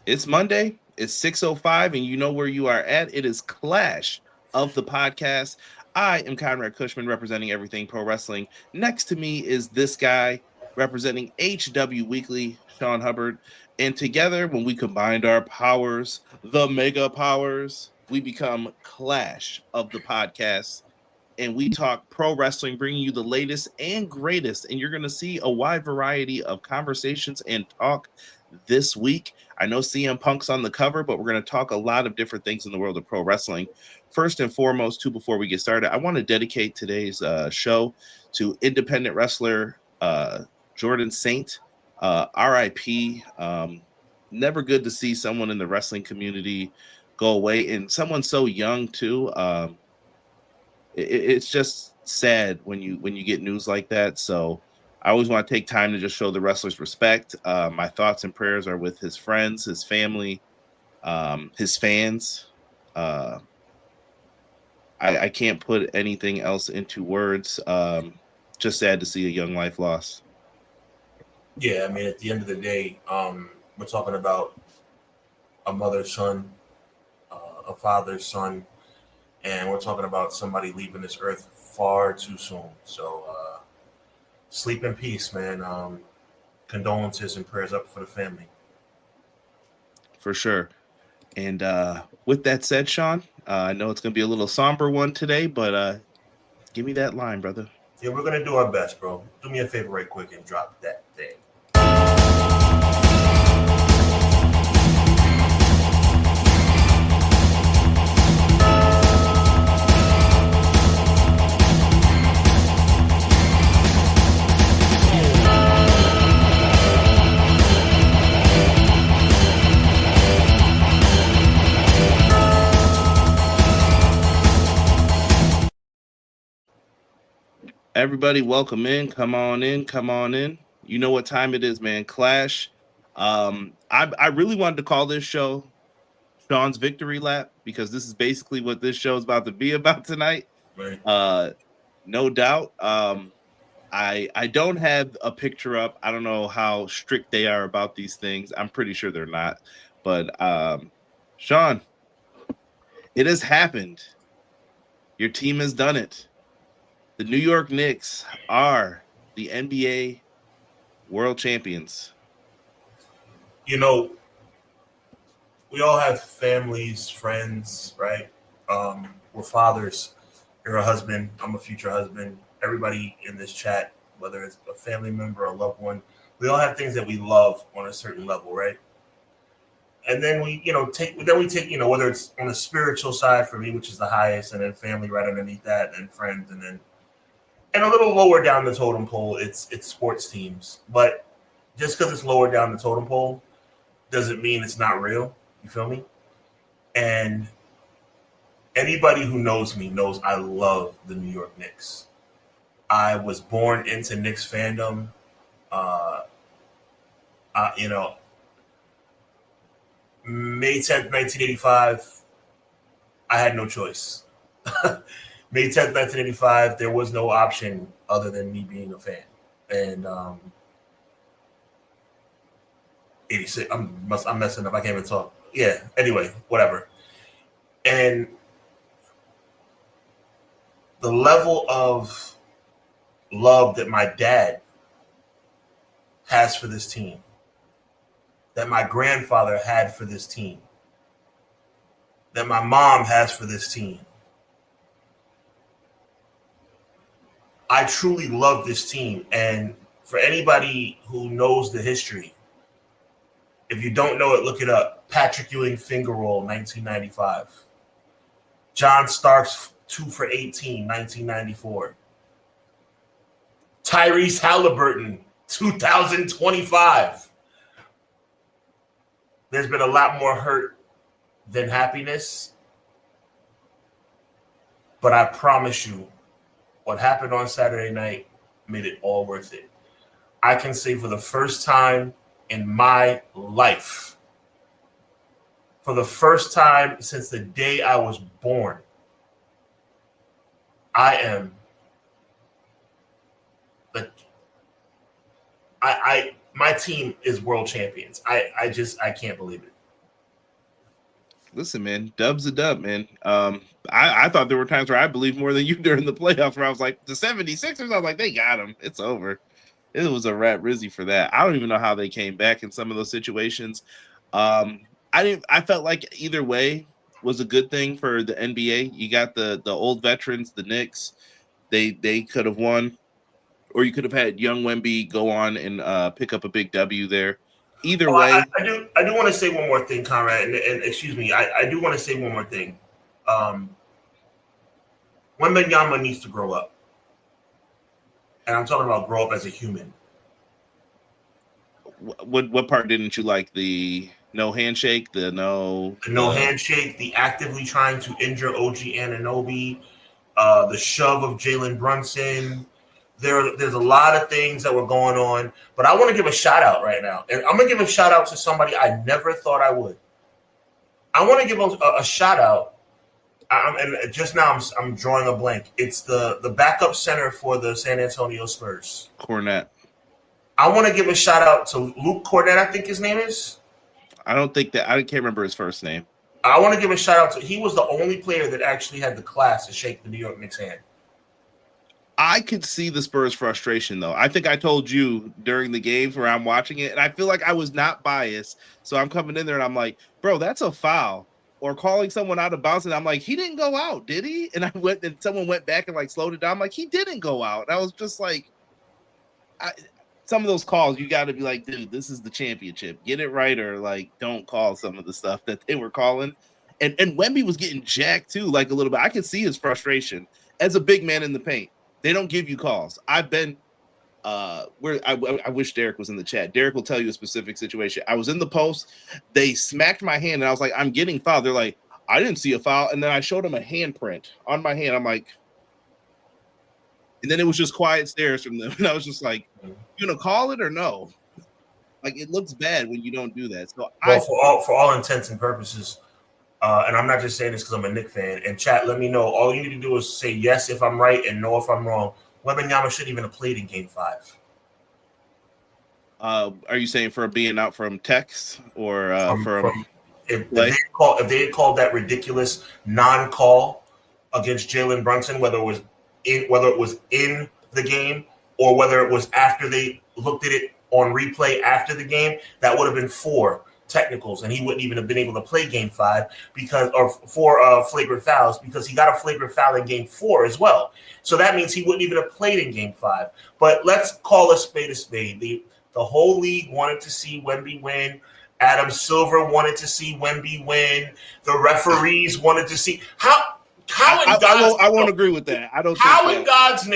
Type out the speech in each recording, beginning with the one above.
It's Monday. It's 6:05, and you know where you are at. It is Clash of the Podcast. I am Conrad Cushman, representing Everything Pro Wrestling. Next to me is this guy, representing HW Weekly, Sean Hubbard. And together, when we combined our powers, the mega powers, we become Clash of the Podcast. And we talk pro wrestling, bringing you the latest and greatest. And you're going to see a wide variety of conversations and talk this week. I know CM Punk's on the cover, but we're going to talk a lot of different things in the world of pro wrestling. First and foremost, too, before we get started, I want to dedicate today's show to independent wrestler Jordan Saint, RIP. Never good to see someone in the wrestling community go away, and someone so young, too. It's just sad when you get news like that. So I always want to take time to just show the wrestlers respect. My thoughts and prayers are with his friends, his family, his fans. I can't put anything else into words. Just sad to see a young life lost. Yeah, I mean, at the end of the day, we're talking about a mother's son, a father's son, and we're talking about somebody leaving this earth far too soon. So sleep in peace, man. Condolences and prayers up for the family. For sure. And with that said, Sean, I know it's going to be a little somber one today, but give me that line, brother. Yeah, we're going to do our best, bro. Do me a favor right quick and drop that thing. Everybody, welcome in. Come on in. Come on in. You know what time it is, man. Clash. I really wanted to call this show Sean's Victory Lap because this is basically what this show is about to be about tonight. Right. No doubt. I don't have a picture up. I don't know how strict they are about these things. I'm pretty sure they're not. But Sean, it has happened. Your team has done it. The New York Knicks are the NBA World Champions. You know, we all have families, friends, right? We're fathers. You're a husband. I'm a future husband. Everybody in this chat, whether it's a family member or a loved one, we all have things that we love on a certain level, right? And then we take, whether it's on the spiritual side for me, which is the highest, and then family right underneath that, and friends, and a little lower down the totem pole, it's sports teams. But just because it's lower down the totem pole doesn't mean it's not real. You feel me? And anybody who knows me knows I love the New York Knicks. I was born into Knicks fandom. May 10th, 1985, I had no choice. May 10th, 1985, there was no option other than me being a fan. And 86, I'm messing up. I can't even talk. Yeah, anyway, whatever. And the level of love that my dad has for this team, that my grandfather had for this team, that my mom has for this team, I truly love this team. And for anybody who knows the history, if you don't know it, look it up. Patrick Ewing finger roll, 1995. John Starks 2 for 18, 1994. Tyrese Halliburton, 2025. There's been a lot more hurt than happiness. But I promise you, what happened on Saturday night made it all worth it. I can say for the first time in my life, for the first time since the day I was born, I am my team is world champions. I can't believe it. Listen, man, dub's a dub, man. I thought there were times where I believed more than you during the playoffs where I was like, the 76ers, I was like, they got him. It's over. It was a rat Rizzy for that. I don't even know how they came back in some of those situations. I felt like either way was a good thing for the NBA. You got the old veterans, the Knicks. They could have won, or you could have had young Wemby go on and pick up a big W there. Either way, I do want to say one more thing, Conrad, and excuse me, I do want to say one more thing. Wembanyama needs to grow up, and I'm talking about grow up as a human. What part didn't you like? The no handshake, the handshake, the actively trying to injure OG Anunoby, the shove of Jalen Brunson. There's a lot of things that were going on, but I want to give a shout out right now, and I'm gonna give a shout out to somebody I never thought I would. I want to give a shout out, and just now I'm drawing a blank. It's the backup center for the San Antonio Spurs, Cornette. I want to give a shout out to Luke Cornette, I think his name is. I can't remember his first name. I want to give a shout out to. He was the only player that actually had the class to shake the New York Knicks' hand. I could see the Spurs' frustration, though. I think I told you during the game where I'm watching it, and I feel like I was not biased. So I'm coming in there, and I'm like, bro, that's a foul. Or calling someone out of bounds, and I'm like, he didn't go out, did he? And someone went back and like slowed it down. I'm like, he didn't go out. And I was just like, some of those calls, you got to be like, dude, this is the championship. Get it right, or like, don't call some of the stuff that they were calling. And Wemby was getting jacked too, like a little bit. I could see his frustration as a big man in the paint. They don't give you calls. I've been where I wish Derek was in the chat. Derek will tell you a specific situation. I was in the post. They smacked my hand, and I was like, I'm getting fouled. They're like, I didn't see a foul. And then I showed them a handprint on my hand. I'm like, and then it was just quiet stares from them. And I was just like, you gonna call it or no? Like, it looks bad when you don't do that. So for all intents and purposes, and I'm not just saying this because I'm a Knicks fan. And chat, let me know. All you need to do is say yes if I'm right and no if I'm wrong. Wembanyama shouldn't even have played in Game 5. Are you saying for being out from Tex or if they had called that ridiculous non-call against Jalen Brunson, whether it was in the game or whether it was after they looked at it on replay after the game, that would have been 4 technicals, and he wouldn't even have been able to play Game 5 or 4 flagrant fouls because he got a flagrant foul in Game 4 as well. So that means he wouldn't even have played in Game 5. But let's call a spade a spade. The whole league wanted to see Wemby win. Adam Silver wanted to see Wemby win. The referees wanted to see I won't agree with that. I don't. How in God's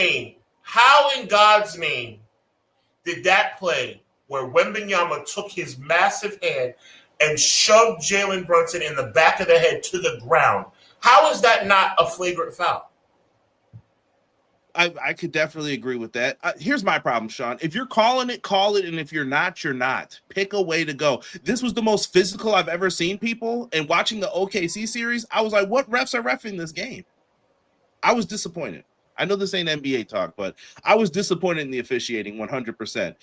name did that play where Wembanyama took his massive hand and shoved Jalen Brunson in the back of the head to the ground? How is that not a flagrant foul? I could definitely agree with that. Here's my problem, Sean. If you're calling it, call it. And if you're not, you're not. Pick a way to go. This was the most physical I've ever seen people. And watching the OKC series, I was like, what refs are reffing this game? I was disappointed. I know this ain't NBA talk, but I was disappointed in the officiating 100%.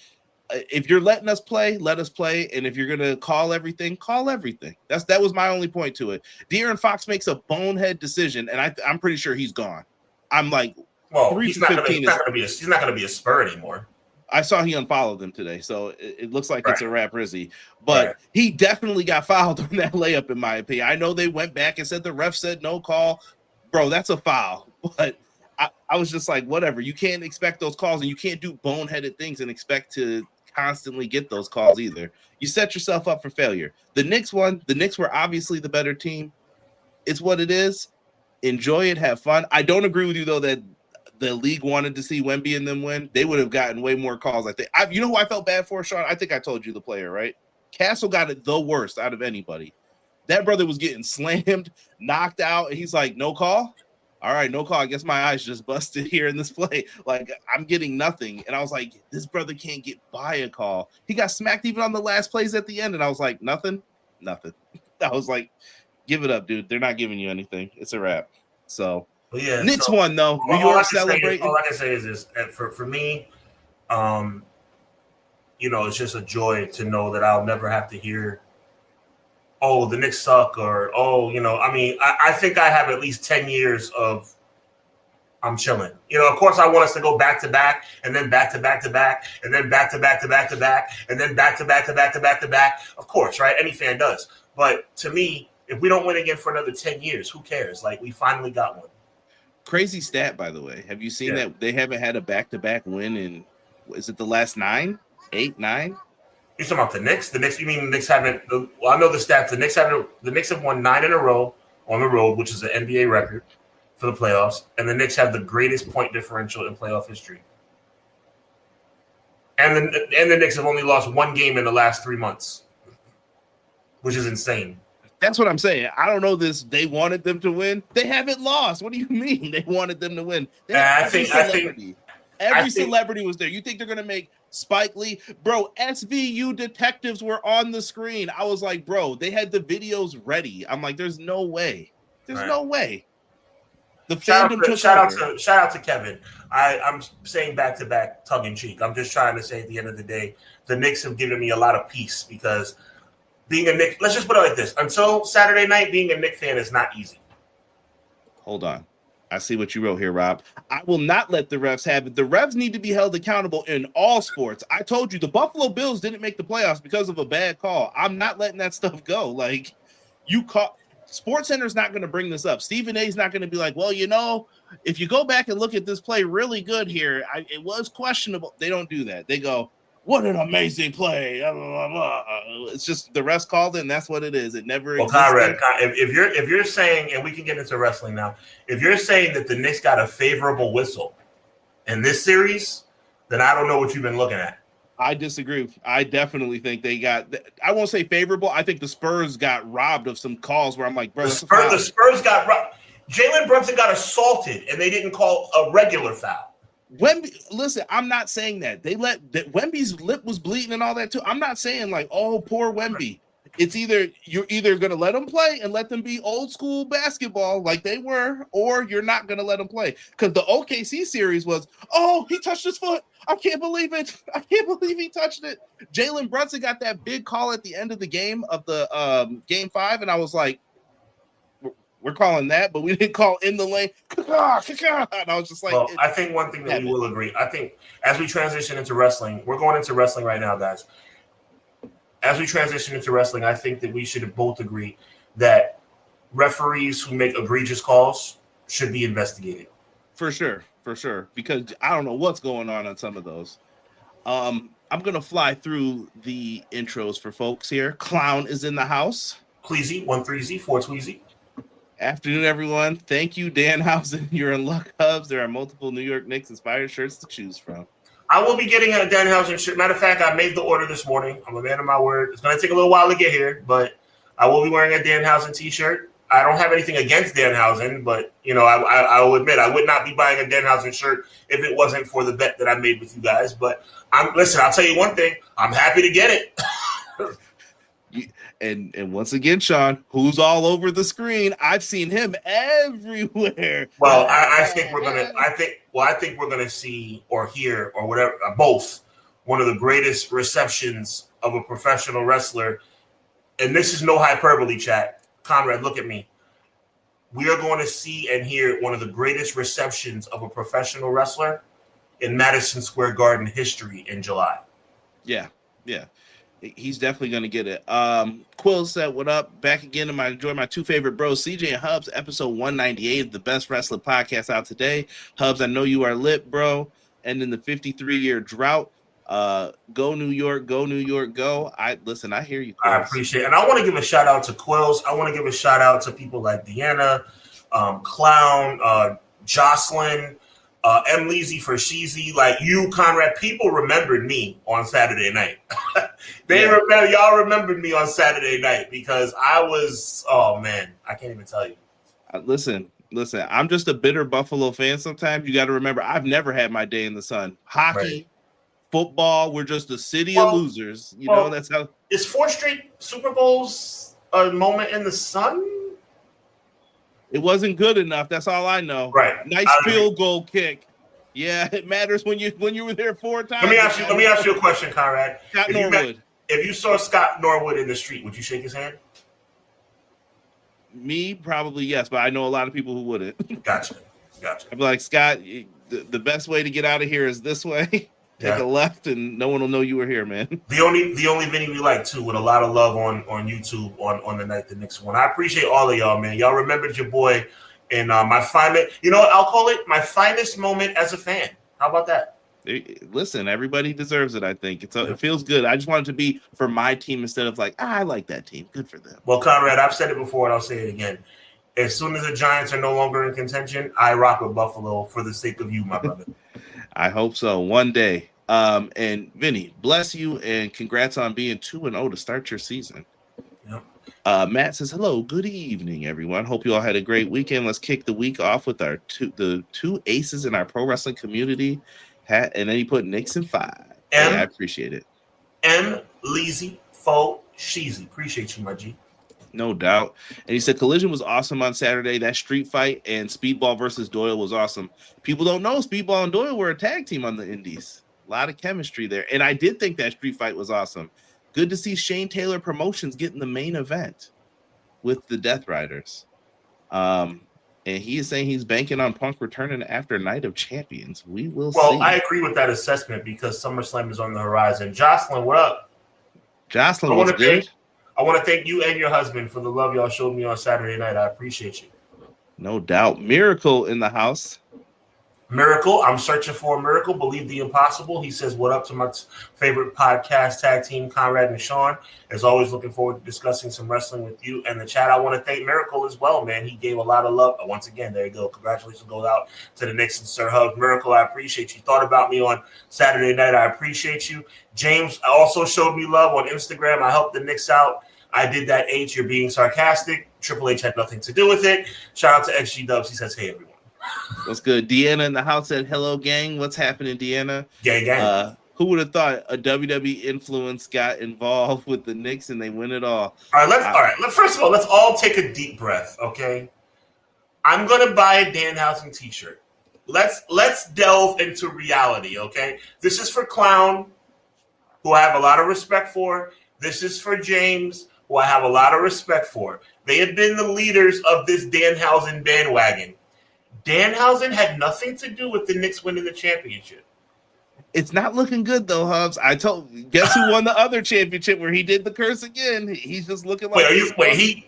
If you're letting us play, let us play. And if you're going to call everything, call everything. That was my only point to it. De'Aaron Fox makes a bonehead decision, and I'm pretty sure he's gone. I'm like, well, he's not going to be a Spur anymore. I saw he unfollowed them today, so it looks like it's a rap Rizzy. But he definitely got fouled on that layup, in my opinion. I know they went back and said the ref said no call. Bro, that's a foul. But I was just like, whatever. You can't expect those calls, and you can't do boneheaded things and expect to constantly get those calls either. You set yourself up for failure. The Knicks won. The Knicks were obviously the better team. It's what it is. Enjoy it. Have fun. I don't agree with you, though, that the league wanted to see Wemby and them win. They would have gotten way more calls. I think. You know who I felt bad for, Sean? I think I told you the player, right? Castle got it the worst out of anybody. That brother was getting slammed, knocked out, and he's like, no call? All right, no call. I guess my eyes just busted here in this play. Like, I'm getting nothing. And I was like, this brother can't get by a call. He got smacked even on the last plays at the end. And I was like, nothing. I was like, give it up, dude. They're not giving you anything. It's a wrap. So, yeah, Knicks won, though. New York celebrating. All I can say is this. For me, it's just a joy to know that I'll never have to hear oh, the Knicks suck, or oh, I mean, I think I have at least 10 years of I'm chilling. Of course, I want us to go back to back, and then back to back to back, and then back to back to back to back, and then back to back to back to back to back. Of course, right? Any fan does. But to me, if we don't win again for another 10 years, who cares? Like, we finally got one. Crazy stat, by the way. Have you seen that they haven't had a back-to-back win in, is it the last 9? 8, 9? You're talking about the Knicks? The Knicks, you mean the Knicks haven't, well, I know the stats. The Knicks have won 9 in a row on the road, which is an NBA record for the playoffs, and the Knicks have the greatest point differential in playoff history. And the Knicks have only lost 1 game in the last 3 months, which is insane. That's what I'm saying. I don't know this. They wanted them to win. They haven't lost. What do you mean they wanted them to win? Every celebrity was there. You think they're going to make Spike Lee? Bro, SVU detectives were on the screen. I was like, bro, they had the videos ready. I'm like, there's no way. There's no way. The fandom took over. Shout out to Kevin. I'm saying back-to-back tongue-in-cheek. I'm just trying to say at the end of the day, the Knicks have given me a lot of peace because being a Knicks, let's just put it like this. Until Saturday night, being a Knicks fan is not easy. Hold on. I see what you wrote here, Rob. I will not let the refs have it. The refs need to be held accountable in all sports. I told you the Buffalo Bills didn't make the playoffs because of a bad call. I'm not letting that stuff go. Like, you call SportsCenter's not going to bring this up. Stephen A's not going to be like, well, if you go back and look at this play really good here, it was questionable. They don't do that. They go, what an amazing play. Blah, blah, blah. It's just the refs called it, and that's what it is. It never existed. Conrad, if you're saying, and we can get into wrestling now, if you're saying that the Knicks got a favorable whistle in this series, then I don't know what you've been looking at. I disagree. I definitely think they got, I won't say favorable. I think the Spurs got robbed of some calls where I'm like, bro, the Spurs got robbed. Jalen Brunson got assaulted, and they didn't call a regular foul. Wemby, listen, I'm not saying that. Wemby's lip was bleeding and all that too. I'm not saying like, oh, poor Wemby. It's you're either going to let them play and let them be old school basketball like they were, or you're not going to let them play. Because the OKC series was, oh, he touched his foot. I can't believe it. I can't believe he touched it. Jalen Brunson got that big call at the end of the game of the game 5, and I was like, we're calling that, but we didn't call in the lane. And I was just like, well, I think one thing that we will agree. I think as we transition into wrestling, we're going into wrestling right now, guys. As we transition into wrestling, I think that we should both agree that referees who make egregious calls should be investigated. For sure. Because I don't know what's going on some of those. I'm going to fly through the intros for folks here. Clown is in the house. Pleasey, 1-3Z, 4-Tweezy. Afternoon, everyone. Thank you, Danhausen. You're in luck, Hubs. There are multiple New York Knicks inspired shirts to choose from. I will be getting a Danhausen shirt. Matter of fact, I made the order this morning. I'm a man of my word. It's going to take a little while to get here, but I will be wearing a Danhausen t-shirt. I don't have anything against Danhausen, but, I will admit I would not be buying a Danhausen shirt if it wasn't for the bet that I made with you guys. But listen, I'll tell you one thing. I'm happy to get it. And once again, Sean, who's all over the screen? I've seen him everywhere. Well, I think we're gonna see or hear or whatever, both, one of the greatest receptions of a professional wrestler. And this is no hyperbole, chat. Conrad, look at me. We are going to see and hear one of the greatest receptions of a professional wrestler in Madison Square Garden history in July. Yeah. He's definitely going to get it. Quill said, what up? Back again to enjoy my two favorite bros, CJ and Hubs, episode 198, the best wrestling podcast out today. Hubs, I know you are lit, bro. And in the 53-year drought, go New York, go. I hear you, Quills. I appreciate it. And I want to give a shout out to Quills. I want to give a shout out to people like Deanna, Clown, Jocelyn, M. Leezy for Sheezy, like you, Conrad. People remembered me on Saturday night. Y'all remembered me on Saturday night because I was, oh man, I can't even tell you. Listen, I'm just a bitter Buffalo fan. Sometimes you got to remember, I've never had my day in the sun. Hockey, football, we're just a city of losers. That's how. Is 4 straight Super Bowls a moment in the sun? It wasn't good enough. That's all I know. Right. Nice field goal kick. Yeah, it matters when you were there 4 times. Let me ask you a question, Conrad. Scott Norwood. If you saw Scott Norwood in the street, would you shake his hand? Me, probably yes, but I know a lot of people who wouldn't. Gotcha. I'd be like, Scott, the best way to get out of here is this way. Take a left, and no one will know you were here, man. The only Vinny we like too, with a lot of love on YouTube on the night the Knicks won. I appreciate all of y'all, man. Y'all remembered your boy in my finest. You know what? I'll call it my finest moment as a fan. How about that? Listen, everybody deserves it. I think it feels good. I just want it to be for my team instead of like, I like that team. Good for them. Well, Conrad, I've said it before and I'll say it again. As soon as the Giants are no longer in contention, I rock with Buffalo for the sake of you, my brother. I hope so one day. And Vinny, bless you and congrats on being 2-0 to start your season. Yep. Matt says, hello, good evening, everyone. Hope you all had a great weekend. Let's kick the week off with the two aces in our pro wrestling community. And then he put Knicks in 5. Hey, I appreciate it. M. Leezy Fo Sheezy. Appreciate you, my G. No doubt. And he said Collision was awesome on Saturday. That street fight and Speedball versus Doyle was awesome. People don't know Speedball and Doyle were a tag team on the Indies. A lot of chemistry there. And I did think that street fight was awesome. Good to see Shane Taylor Promotions getting the main event with the Death Riders. And he is saying he's banking on Punk returning after Night of Champions. We will see. Well, I agree with that assessment because SummerSlam is on the horizon. Jocelyn, what up? Jocelyn, what's good? I want to thank you and your husband for the love y'all showed me on Saturday night. I appreciate you. No doubt. Miracle in the house. Miracle, I'm searching for a miracle. Believe the impossible. He says, what up to my favorite podcast tag team, Conrad and Sean. As always, looking forward to discussing some wrestling with you and the chat. I want to thank Miracle as well, man. He gave a lot of love. Once again, there you go. Congratulations goes out to the Knicks and Sir Hug. Miracle, I appreciate you. Thought about me on Saturday night. I appreciate you. James also showed me love on Instagram. I helped the Knicks out. I did that, H. You're being sarcastic. Triple H had nothing to do with it. Shout out to XG Dubs. He says, hey, everyone. What's good? Deanna in the house said, hello, gang. What's happening, Deanna? Gang. Who would have thought a WWE influence got involved with the Knicks and they win it all? All right. First of all, let's all take a deep breath, okay? I'm gonna buy a Danhausen t-shirt. Let's delve into reality, okay? This is for Clown, who I have a lot of respect for. This is for James, who I have a lot of respect for. They have been the leaders of this Danhausen bandwagon. Danhausen had nothing to do with the Knicks winning the championship. It's not looking good though, Hubs. Guess who won the other championship where he did the curse again? He's just looking like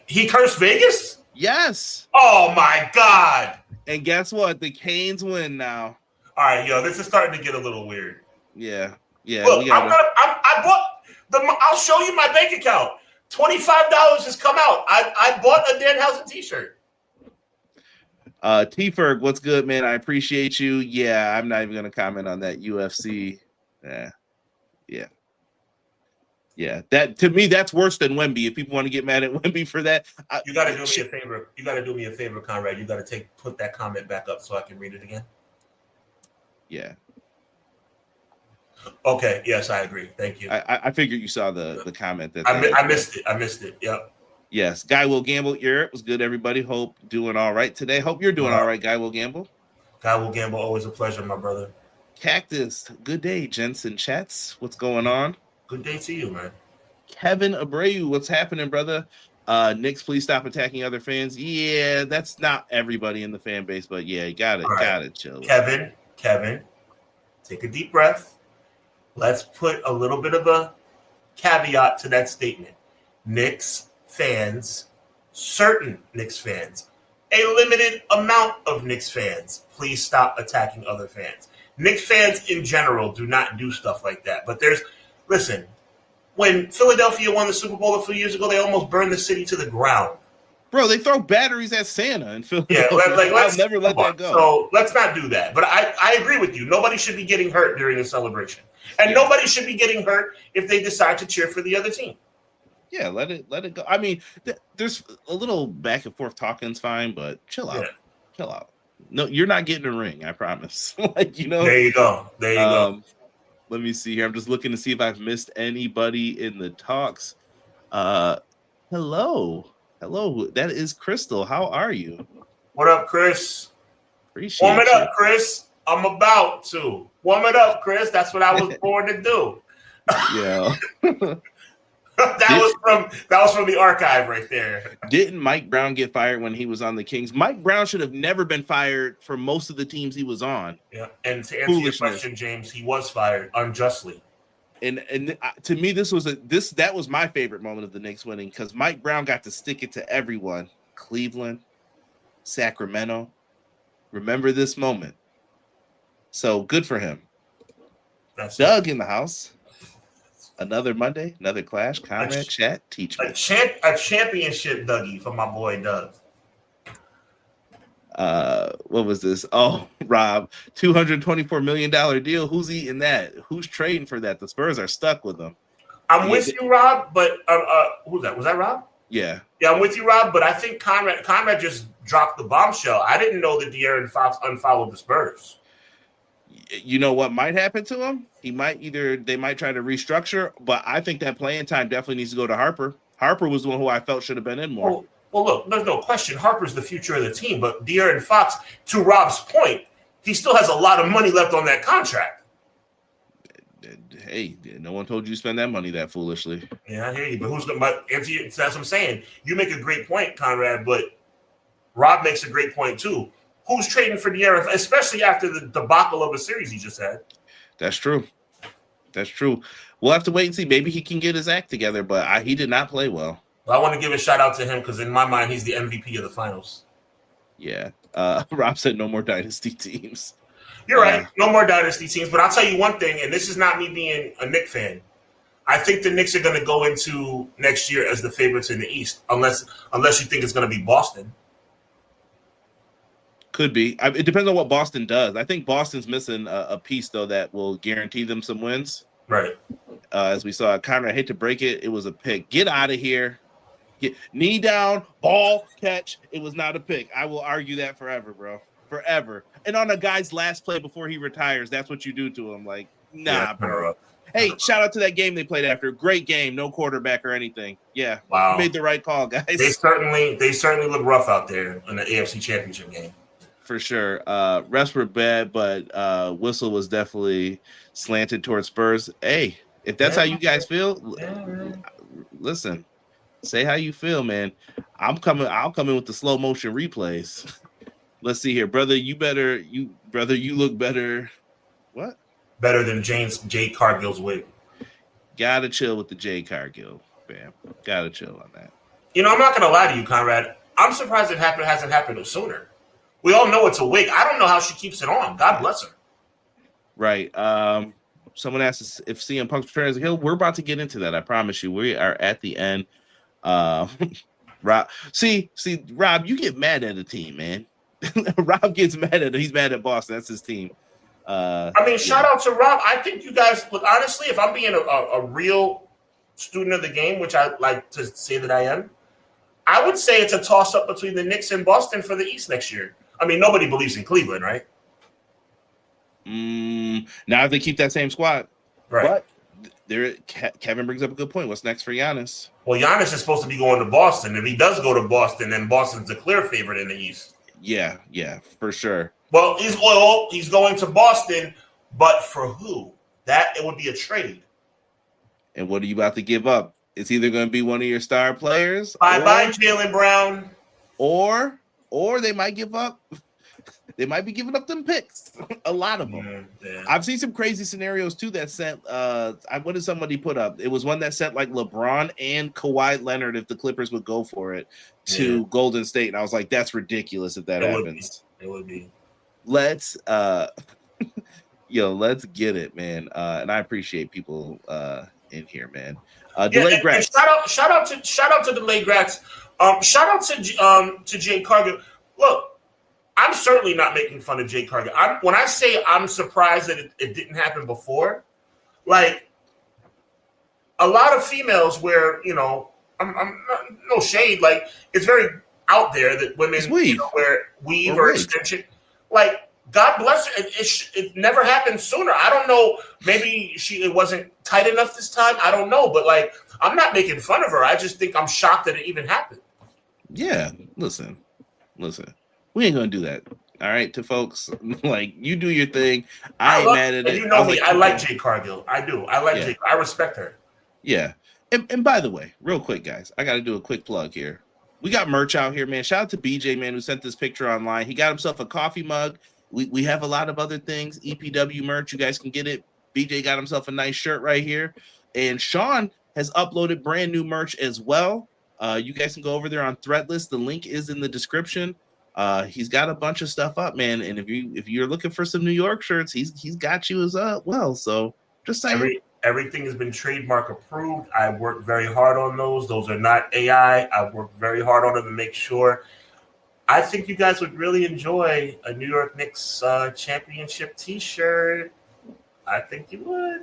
he cursed Vegas? Yes. Oh my God. And guess what? The Canes win now. All right, this is starting to get a little weird. Yeah. Look, I'll show you my bank account. $25 has come out. I bought a Danhausen t-shirt. T-Ferg, what's good, man? I appreciate you. Yeah, I'm not even going to comment on that UFC. Yeah. That to me, that's worse than Wemby. If people want to get mad at Wemby for that, you got to do me a favor. You got to do me a favor, Conrad. You got to put that comment back up so I can read it again. Yeah. Okay. Yes, I agree. Thank you. I figured you saw the comment that I missed it. I missed it. Yep. Yes, Guy Will Gamble. It was good, everybody. Hope doing all right today. Hope you're doing all right, Guy Will Gamble. Guy Will Gamble, always a pleasure, my brother. Cactus, good day, Jensen Chats. What's going on? Good day to you, man. Kevin Abreu, what's happening, brother? Knicks, please stop attacking other fans. Yeah, that's not everybody in the fan base, but yeah, you got it, chill. Kevin, take a deep breath. Let's put a little bit of a caveat to that statement. Knicks fans, certain Knicks fans, a limited amount of Knicks fans, please stop attacking other fans. Knicks fans in general do not do stuff like that. But listen, when Philadelphia won the Super Bowl a few years ago, they almost burned the city to the ground. Bro, they throw batteries at Santa in Philadelphia. Yeah, I'll never let that go. So let's not do that. But I agree with you. Nobody should be getting hurt during a celebration. And nobody should be getting hurt if they decide to cheer for the other team. Yeah, let it go. I mean, there's a little back and forth talking's fine, but chill out. Yeah. Chill out. No, you're not getting a ring, I promise. There you go. Let me see here. I'm just looking to see if I've missed anybody in the talks. Hello. That is Crystal. How are you? What up, Chris? Appreciate Warm it up, Chris. I'm about to. Warm it up, Chris. That's what I was born to do. Yeah. that was from the archive right there. Didn't Mike Brown get fired when he was on the Kings? Mike Brown should have never been fired for most of the teams he was on. Yeah, and to answer your question, James, he was fired unjustly. And to me, that was my favorite moment of the Knicks winning, because Mike Brown got to stick it to everyone. Cleveland, Sacramento, remember this moment. So good for him. That's Doug in the house. Another Monday, another clash. Conrad, chat, teach me. A championship Dougie for my boy Doug. What was this? Oh, Rob, $224 million deal. Who's eating that? Who's trading for that? The Spurs are stuck with them. I'm with you, Rob, but who's that? Was that Rob? Yeah. Yeah, I'm with you, Rob, but I think Conrad just dropped the bombshell. I didn't know that De'Aaron Fox unfollowed the Spurs. You know what might happen to him? They might try to restructure, but I think that playing time definitely needs to go to Harper. Harper was the one who I felt should have been in more. Well, look, there's no question. Harper's the future of the team, but De'Aaron Fox, to Rob's point, he still has a lot of money left on that contract. Hey, no one told you to spend that money that foolishly. Yeah, I hear you, but that's what I'm saying. You make a great point, Conrad, but Rob makes a great point too. Who's trading for De'Aaron, especially after the debacle of a series he just had? That's true. We'll have to wait and see. Maybe he can get his act together, but he did not play well. I want to give a shout out to him because in my mind, he's the MVP of the finals. Yeah. Rob said no more dynasty teams. You're right. No more dynasty teams. But I'll tell you one thing, and this is not me being a Knicks fan. I think the Knicks are going to go into next year as the favorites in the East, unless you think it's going to be Boston. Could be. It depends on what Boston does. I think Boston's missing a piece, though, that will guarantee them some wins. Right. As we saw, Conrad, I hate to break it. It was a pick. Get out of here. Knee down, ball, catch. It was not a pick. I will argue that forever, bro. Forever. And on a guy's last play before he retires, that's what you do to him. Like, nah, bro. Hey, shout out to that game they played after. Great game. No quarterback or anything. Yeah. Wow. Made the right call, guys. They certainly look rough out there in the AFC Championship game. For sure. Refs were bad, but whistle was definitely slanted towards Spurs. Hey, if that's how you guys feel, listen. Say how you feel, man. I'll come in with the slow motion replays. Let's see here, brother. You look better. What? Better than Jay Cargill's wig. Gotta chill with the Jay Cargill, fam. Gotta chill on that. You know, I'm not gonna lie to you, Conrad. I'm surprised it hasn't happened sooner. We all know it's a wig. I don't know how she keeps it on. God bless her. Right. Someone asked if CM Punk's return as a heel. We're about to get into that. I promise you. We are at the end. Rob, see, Rob, you get mad at a team, man. Rob gets mad at he's mad at Boston. That's his team. Shout out to Rob. I think you guys look, honestly, if I'm being a real student of the game, which I like to say that I am, I would say it's a toss-up between the Knicks and Boston for the East next year. I mean, nobody believes in Cleveland, right? Now if they keep that same squad. Right. But Kevin brings up a good point. What's next for Giannis? Well, Giannis is supposed to be going to Boston. If he does go to Boston, then Boston's a clear favorite in the East. Yeah, for sure. Well, he's going to Boston, but for who? It would be a trade. And what are you about to give up? It's either going to be one of your star players. Bye, Jaylen Brown. Or they might give up. They might be giving up them picks. A lot of them. Yeah. I've seen some crazy scenarios too that sent. What did somebody put up? It was one that sent like LeBron and Kawhi Leonard if the Clippers would go for it to Golden State, and I was like, that's ridiculous if that happens. It would be. Let's let's get it, man. And I appreciate people in here, man. Delayed Grats. Shout out to Delayed Grats. Shout out to Jay Cargill. Look. I'm certainly not making fun of Jay Cargill. When I say I'm surprised that it didn't happen before, like a lot of females where, I'm no shade, like it's very out there that women wear weave or extension. Like, God bless her. It never happened sooner. I don't know. Maybe it wasn't tight enough this time. I don't know. But like, I'm not making fun of her. I just think I'm shocked that it even happened. Yeah. Listen. We ain't gonna do that. All right, to folks. Like, you do your thing. I ain't mad at it. You know me. I like Jay Cargill. I do. I like Jay. I respect her. Yeah. And by the way, real quick, guys, I got to do a quick plug here. We got merch out here, man. Shout out to BJ, man, who sent this picture online. He got himself a coffee mug. We have a lot of other things, EPW merch. You guys can get it. BJ got himself a nice shirt right here. And Sean has uploaded brand new merch as well. You guys can go over there on Threadless. The link is in the description. He's got a bunch of stuff up, man. And if you're looking for some New York shirts, he's got you as well. So just saying. Everything has been trademark approved. I worked very hard on those. Those are not AI. I've worked very hard on them to make sure. I think you guys would really enjoy a New York Knicks championship T-shirt. I think you would.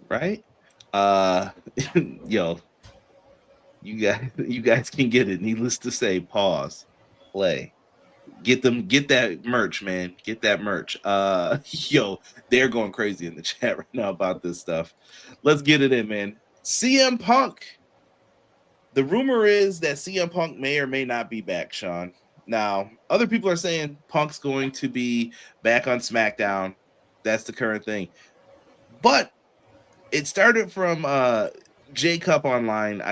Right? Yo, you guys can get it. Needless to say, pause, play. Get that merch, man. Get that merch. Yo, they're going crazy in the chat right now about this stuff. Let's get it in, man. CM Punk. The rumor is that CM Punk may or may not be back, Sean. Now, other people are saying Punk's going to be back on SmackDown. That's the current thing. But it started from J Cup Online.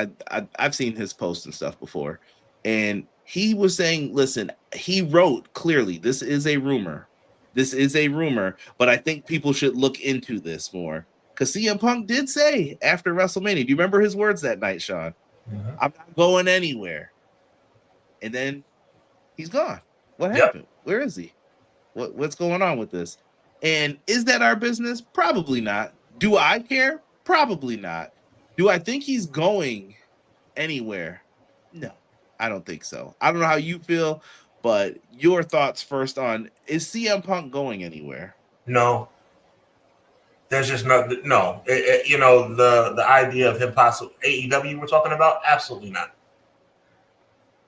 I've seen his posts and stuff before. And he was saying, listen, he wrote clearly, this is a rumor. This is a rumor, but I think people should look into this more. Because CM Punk did say after WrestleMania, do you remember his words that night, Sean? Mm-hmm. I'm not going anywhere. And then he's gone. What happened? Yep. Where is he? What's going on with this? And is that our business? Probably not. Do I care? Probably not. Do I think he's going anywhere? No. I don't think so. I don't know how you feel, but your thoughts first on, is CM Punk going anywhere? No. There's just no. The idea of him possible AEW we're talking about, absolutely not.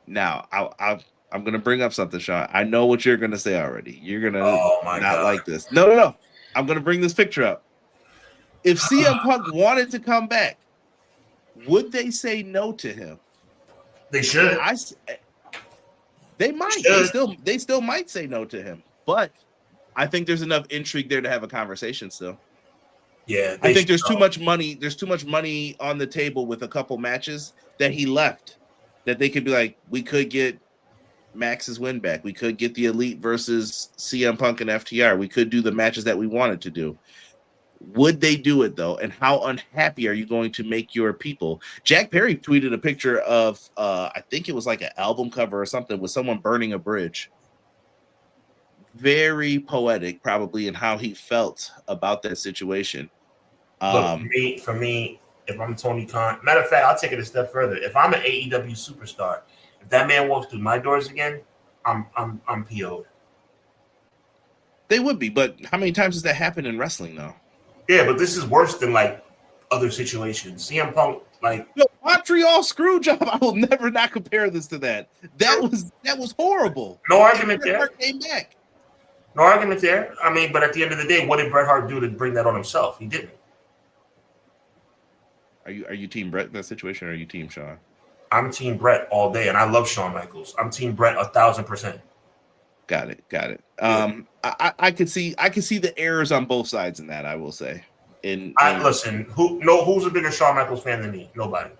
Now, I'm going to bring up something, Sean. I know what you're going to say already. You're going to not like this. No. I'm going to bring this picture up. If CM Punk wanted to come back, would they say no to him? They should. They might. They still might say no to him. But I think there's enough intrigue there to have a conversation still. Yeah. I think there's too much money. There's too much money on the table with a couple matches that he left that they could be like, we could get Max's win back. We could get the Elite versus CM Punk and FTR. We could do the matches that we wanted to do. Would they do it, though? And how unhappy are you going to make your people? Jack Perry tweeted a picture of, I think it was like an album cover or something, with someone burning a bridge. Very poetic, probably, in how he felt about that situation. Look, for me, if I'm Tony Khan, matter of fact, I'll take it a step further. If I'm an AEW superstar, if that man walks through my doors again, I'm PO'd. They would be, but how many times has that happened in wrestling, though? Yeah, but this is worse than like other situations. CM Punk, like Montreal screw job. I will never not compare this to that. That was horrible. No argument there. Came back. No argument there. I mean, but at the end of the day, what did Bret Hart do to bring that on himself? He didn't. Are you team Bret in that situation, or are you team Shawn? I'm team Bret all day, and I love Shawn Michaels. I'm team Bret 1,000%. Got it. Yeah. I could see the errors on both sides in that, I will say. Listen, who's a bigger Shawn Michaels fan than me? Nobody.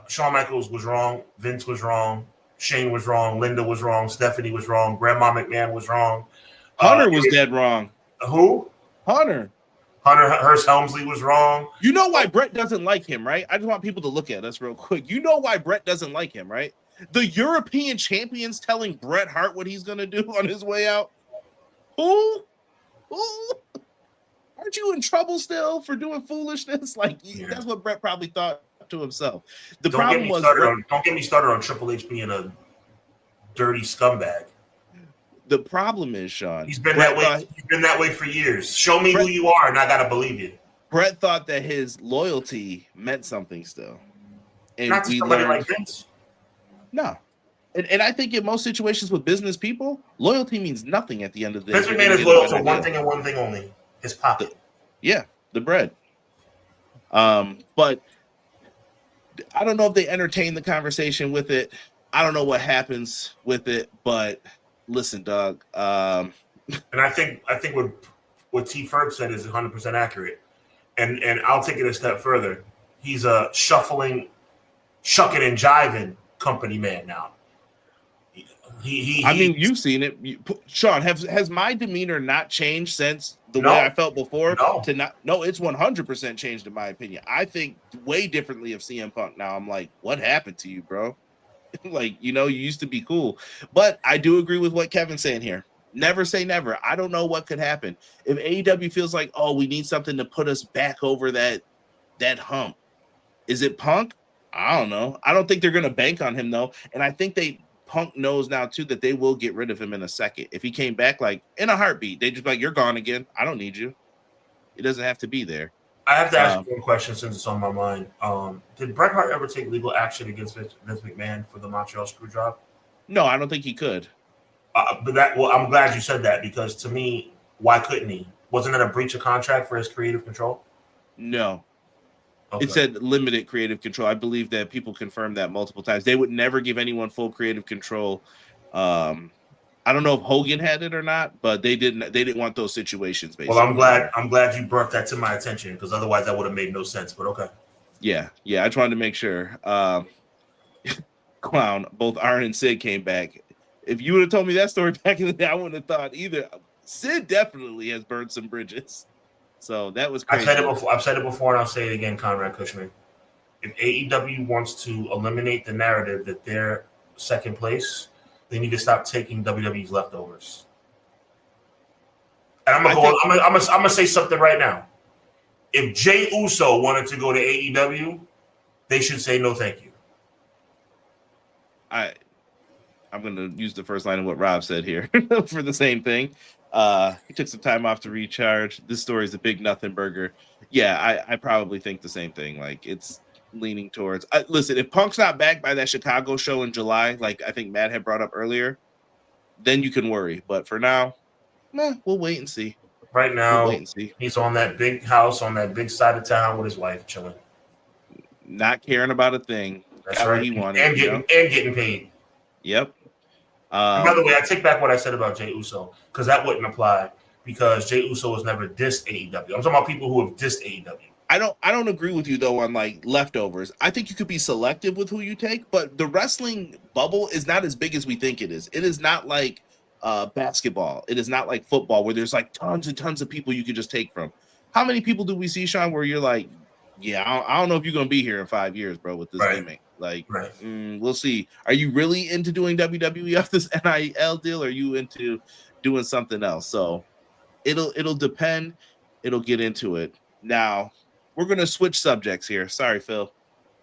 Shawn Michaels was wrong. Vince was wrong. Shane was wrong. Linda was wrong. Stephanie was wrong. Grandma McMahon was wrong. Hunter was dead wrong. Who? Hunter Hearst Helmsley was wrong. You know why Bret doesn't like him, right? I just want people to look at us real quick. You know why Bret doesn't like him, right? The European champions telling Bret Hart what he's going to do on his way out. Who? Aren't you in trouble still for doing foolishness? Like, That's what Bret probably thought to himself. Don't get me started on Triple H being a dirty scumbag. The problem is, Sean, he's been that way. He's been that way for years. Show me who you are, and I gotta believe you. Bret thought that his loyalty meant something still, and not to somebody like Vince. No, and I think in most situations with business people, loyalty means nothing at the end of the day. Vince McMahon is loyal to one thing and one thing only: his pocket. The bread. But I don't know if they entertain the conversation with it. I don't know what happens with it, but listen, dog. And I think what T. Ferg said is 100% accurate. And I'll take it a step further. He's a shucking and jiving company man now. I mean, you've seen it, Sean. Has my demeanor not changed since the way I felt before? No, it's 100% changed in my opinion. I think way differently of CM Punk now. I'm like, what happened to you, bro? Like, you used to be cool. But I do agree with what Kevin's saying here. Never say never. I don't know what could happen if AEW feels like, oh, we need something to put us back over that hump. Is it Punk? I don't know. I don't think they're going to bank on him though, and I think Punk knows now too that they will get rid of him in a second. If he came back like in a heartbeat, they just be like, you're gone again. I don't need you. It doesn't have to be there. I have to ask you one question since it's on my mind. Did Bret Hart ever take legal action against Vince McMahon for the Montreal screw job? No, I don't think he could. I'm glad you said that, because to me, why couldn't he? Wasn't it a breach of contract for his creative control? No. Okay. It said limited creative control. I believe that people confirmed that multiple times. They would never give anyone full creative control. I don't know if Hogan had it or not, but they didn't want those situations. Basically. Well, I'm glad you brought that to my attention, because otherwise that would have made no sense. But okay. Yeah. I just wanted to make sure. Clown, both Arn and Sid came back. If you would have told me that story back in the day, I wouldn't have thought either. Sid definitely has burned some bridges. So that was crazy. I've said it before, and I'll say it again, Conrad Cushman. If AEW wants to eliminate the narrative that they're second place, they need to stop taking WWE's leftovers. And I'm gonna say something right now. If Jey Uso wanted to go to AEW, they should say no, thank you. I'm going to use the first line of what Rob said here for the same thing. He took some time off to recharge. This story is a big nothing burger. Yeah, I probably think the same thing. Like, it's leaning towards. Listen, if Punk's not back by that Chicago show in July, like I think Matt had brought up earlier, then you can worry. But for now, we'll wait and see. Right now, he's on that big house on that big side of town with his wife, chilling, not caring about a thing. That's right. He wanted, and getting paid. Yep. By the way, I take back what I said about Jey Uso, because that wouldn't apply, because Jey Uso has never dissed AEW. I'm talking about people who have dissed AEW. I don't agree with you though on like leftovers. I think you could be selective with who you take, but the wrestling bubble is not as big as we think it is. It is not like basketball. It is not like football where there's like tons and tons of people you could just take from. How many people do we see, Sean, where you're like, yeah, I don't know if you're going to be here in 5 years, bro, with this gimmick. Like, we'll see. Are you really into doing WWE off this NIL deal, or are you into doing something else? So it'll depend. It'll get into it. Now, we're going to switch subjects here. Sorry, Phil.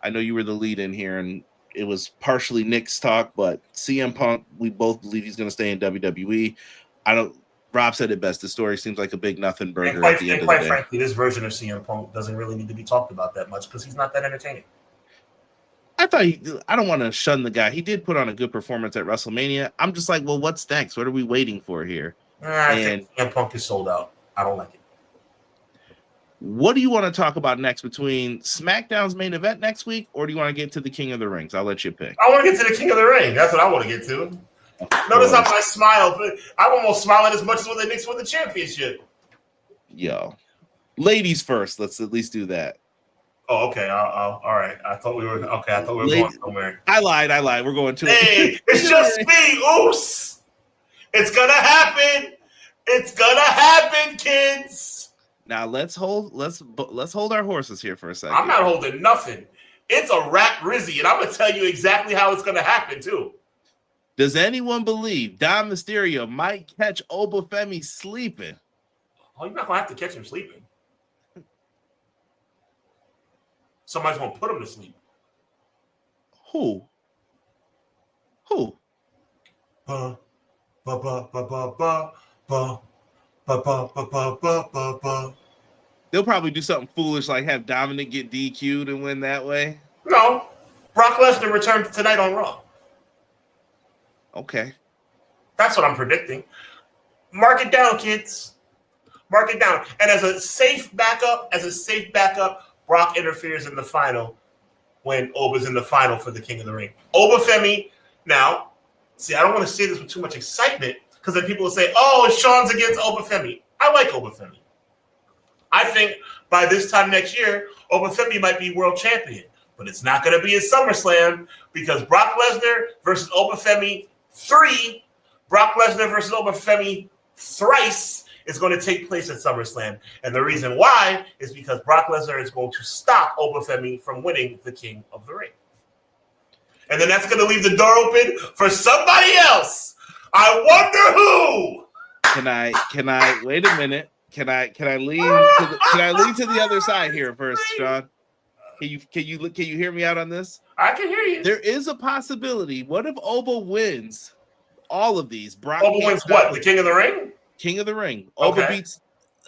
I know you were the lead in here, and it was partially Nick's talk, but CM Punk, we both believe he's going to stay in WWE. Rob said it best. The story seems like a big nothing burger at the end of the day. Quite frankly, this version of CM Punk doesn't really need to be talked about that much, because he's not that entertaining. I don't want to shun the guy. He did put on a good performance at WrestleMania. I'm just like, well, what's next? What are we waiting for here? I think CM Punk is sold out. I don't like it. What do you want to talk about next between SmackDown's main event next week, or do you want to get to the King of the Rings? I'll let you pick. I want to get to the King of the Ring. That's what I want to get to. Notice how I smile. I'm almost smiling as much as when the Knicks won the championship. Yo. Ladies first. Let's at least do that. Oh, okay. All right. I thought we were going somewhere. I lied. We're going to Hey, it's just me. Oops. It's going to happen. It's going to happen, kids. Now let's hold our horses here for a second. I'm not holding nothing. It's a rap Rizzy, and I'm going to tell you exactly how it's going to happen, too. Does anyone believe Dom Mysterio might catch Obafemi sleeping? Oh, you're not going to have to catch him sleeping. Somebody's going to put him to sleep. Who? They'll probably do something foolish like have Dominic get DQ'd and win that way. No. Brock Lesnar returned tonight on Raw. Okay. That's what I'm predicting. Mark it down, kids. Mark it down. And as a safe backup, Brock interferes in the final when Oba's in the final for the King of the Ring. Obafemi, now, see, I don't want to say this with too much excitement, because then people will say, oh, Sean's against Obafemi. I like Obafemi. I think by this time next year, Obafemi might be world champion. But it's not going to be at SummerSlam because Brock Lesnar versus Obafemi 3, Brock Lesnar versus Obafemi thrice is going to take place at SummerSlam. And the reason why is because Brock Lesnar is going to stop Obafemi from winning the King of the Ring. And then that's going to leave the door open for somebody else. I wonder who. Can I wait a minute? Can I lean to the other side here first, Sean? Can you hear me out on this? I can hear you. There is a possibility. What if Oba wins all of these? Brock Oba wins what? The King of the Ring? King of the Ring. Okay. Oba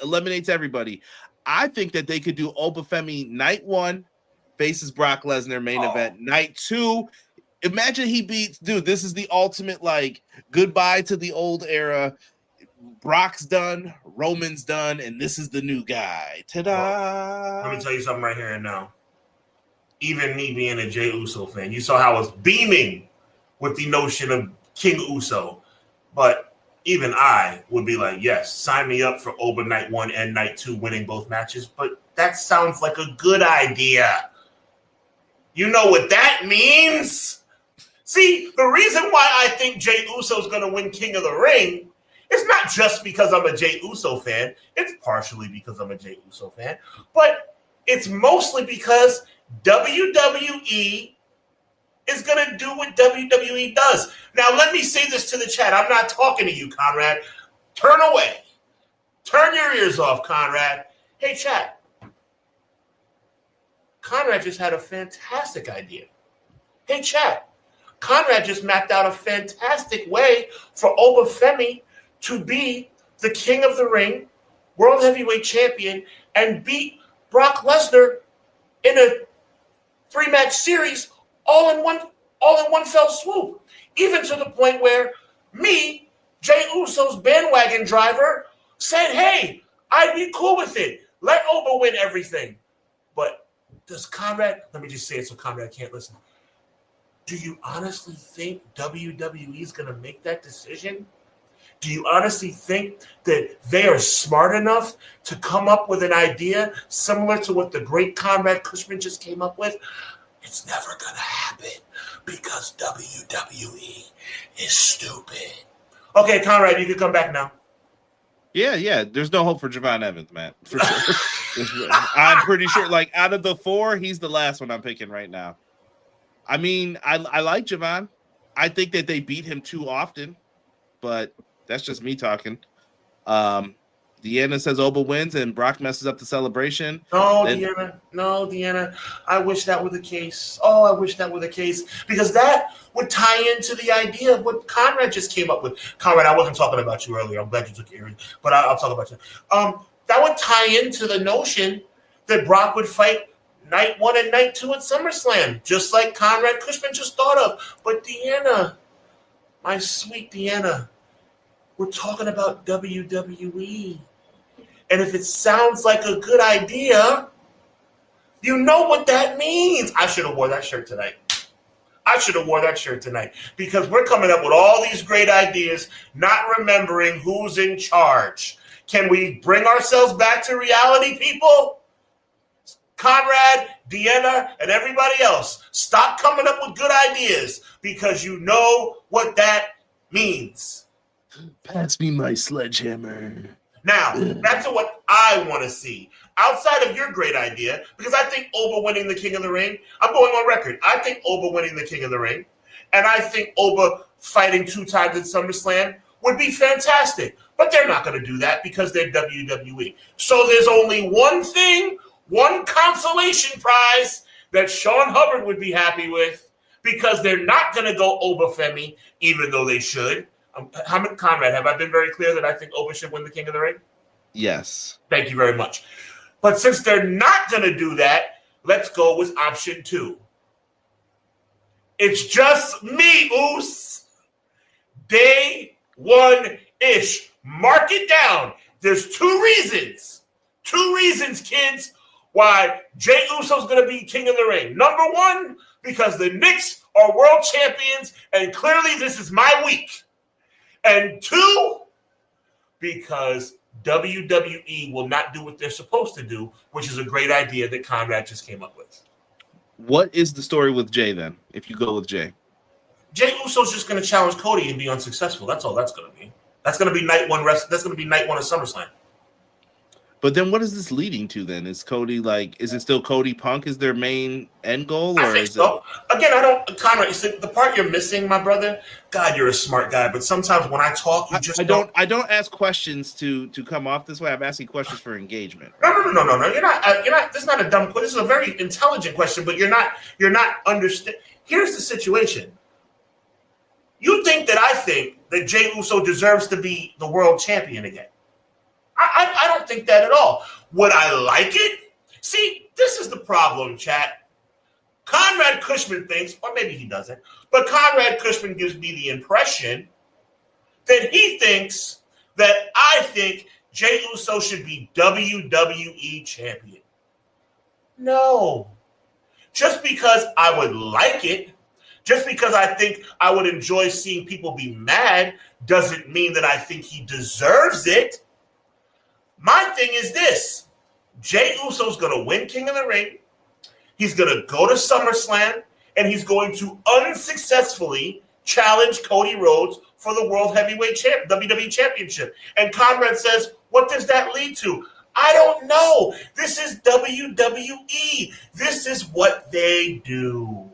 eliminates everybody. I think that they could do Obafemi night 1 faces Brock Lesnar main event. Night 2, imagine he beats, dude, this is the ultimate, like, goodbye to the old era. Brock's done, Roman's done, and this is the new guy. Ta-da! Well, let me tell you something right here and now. Even me being a Jey Uso fan, you saw how I was beaming with the notion of King Uso. But even I would be like, yes, sign me up for Oba night 1 and night 2 winning both matches. But that sounds like a good idea. You know what that means? See, the reason why I think Jey Uso is going to win King of the Ring is not just because I'm a Jey Uso fan. It's partially because I'm a Jey Uso fan. But it's mostly because WWE is going to do what WWE does. Now, let me say this to the chat. I'm not talking to you, Conrad. Turn away. Turn your ears off, Conrad. Hey, chat. Conrad just had a fantastic idea. Hey, chat. Conrad just mapped out a fantastic way for Obafemi to be the King of the Ring, World Heavyweight Champion, and beat Brock Lesnar in a 3-match series all in one fell swoop. Even to the point where me, Jey Uso's bandwagon driver, said, hey, I'd be cool with it. Let Oba win everything. But does Conrad, let me just say it so Conrad can't listen. Do you honestly think WWE is going to make that decision? Do you honestly think that they are smart enough to come up with an idea similar to what the great Conrad Cushman just came up with? It's never going to happen because WWE is stupid. Okay, Conrad, you can come back now. Yeah. There's no hope for Javon Evans, man. For sure. I'm pretty sure, like, out of the 4, he's the last one I'm picking right now. I mean, I like Javon. I think that they beat him too often, but that's just me talking. Deanna says Oba wins and Brock messes up the celebration. No, Deanna. I wish that were the case. Oh, I wish that were the case because that would tie into the idea of what Conrad just came up with. Conrad, I wasn't talking about you earlier. I'm glad you took your earring, but I'll talk about you. That would tie into the notion that Brock would fight night 1 and night 2 at SummerSlam, just like Conrad Cushman just thought of. But Deanna, my sweet Deanna, we're talking about WWE. And if it sounds like a good idea, you know what that means. I should have wore that shirt tonight. Because we're coming up with all these great ideas, not remembering who's in charge. Can we bring ourselves back to reality, people? Conrad, Deanna, and everybody else, stop coming up with good ideas because you know what that means. Pass me my sledgehammer. Now, back to what I want to see. Outside of your great idea, because I think Oba winning the King of the Ring, I'm going on record. I think Oba winning the King of the Ring, and I think Oba fighting 2 times at SummerSlam would be fantastic. But they're not going to do that because they're WWE. So there's only one thing, one consolation prize that Sean Hubbard would be happy with because they're not going to go Obafemi, even though they should. Conrad, have I been very clear that I think Oba should win the King of the Ring? Yes. Thank you very much. But since they're not going to do that, let's go with option 2. It's just me, Oos. Day 1-ish. Mark it down. There's 2 reasons. 2 reasons, kids, why Jey Uso's going to be King of the Ring. Number 1, because the Knicks are world champions, and clearly this is my week. And 2, because WWE will not do what they're supposed to do, which is a great idea that Conrad just came up with. What is the story with Jay then, if you go with Jay? Jey Uso's just going to challenge Cody and be unsuccessful. That's all that's going to be. That's going to be night one rest. That's going to be night one of SummerSlam. But then what is this leading to then? Is Cody is it still Cody Punk is their main end goal? Or I think is so. Again, Conrad, the part you're missing, my brother, God, you're a smart guy. But sometimes when I talk, you just don't. I don't ask questions to come off this way. I'm asking questions for engagement. Right? No. You're not. This is not a dumb question. This is a very intelligent question, but you're not understand. Here's the situation. You think that I think that Jey Uso deserves to be the world champion again. I don't think that at all. Would I like it? See, this is the problem, chat. Conrad Cushman thinks, or maybe he doesn't, but Conrad Cushman gives me the impression that he thinks that I think Jey Uso should be WWE champion. No. Just because I would like it, just because I think I would enjoy seeing people be mad, doesn't mean that I think he deserves it. My thing is this. Jey Uso's going to win King of the Ring. He's going to go to SummerSlam, and he's going to unsuccessfully challenge Cody Rhodes for the World Heavyweight WWE Championship. And Conrad says, what does that lead to? I don't know. This is WWE. This is what they do.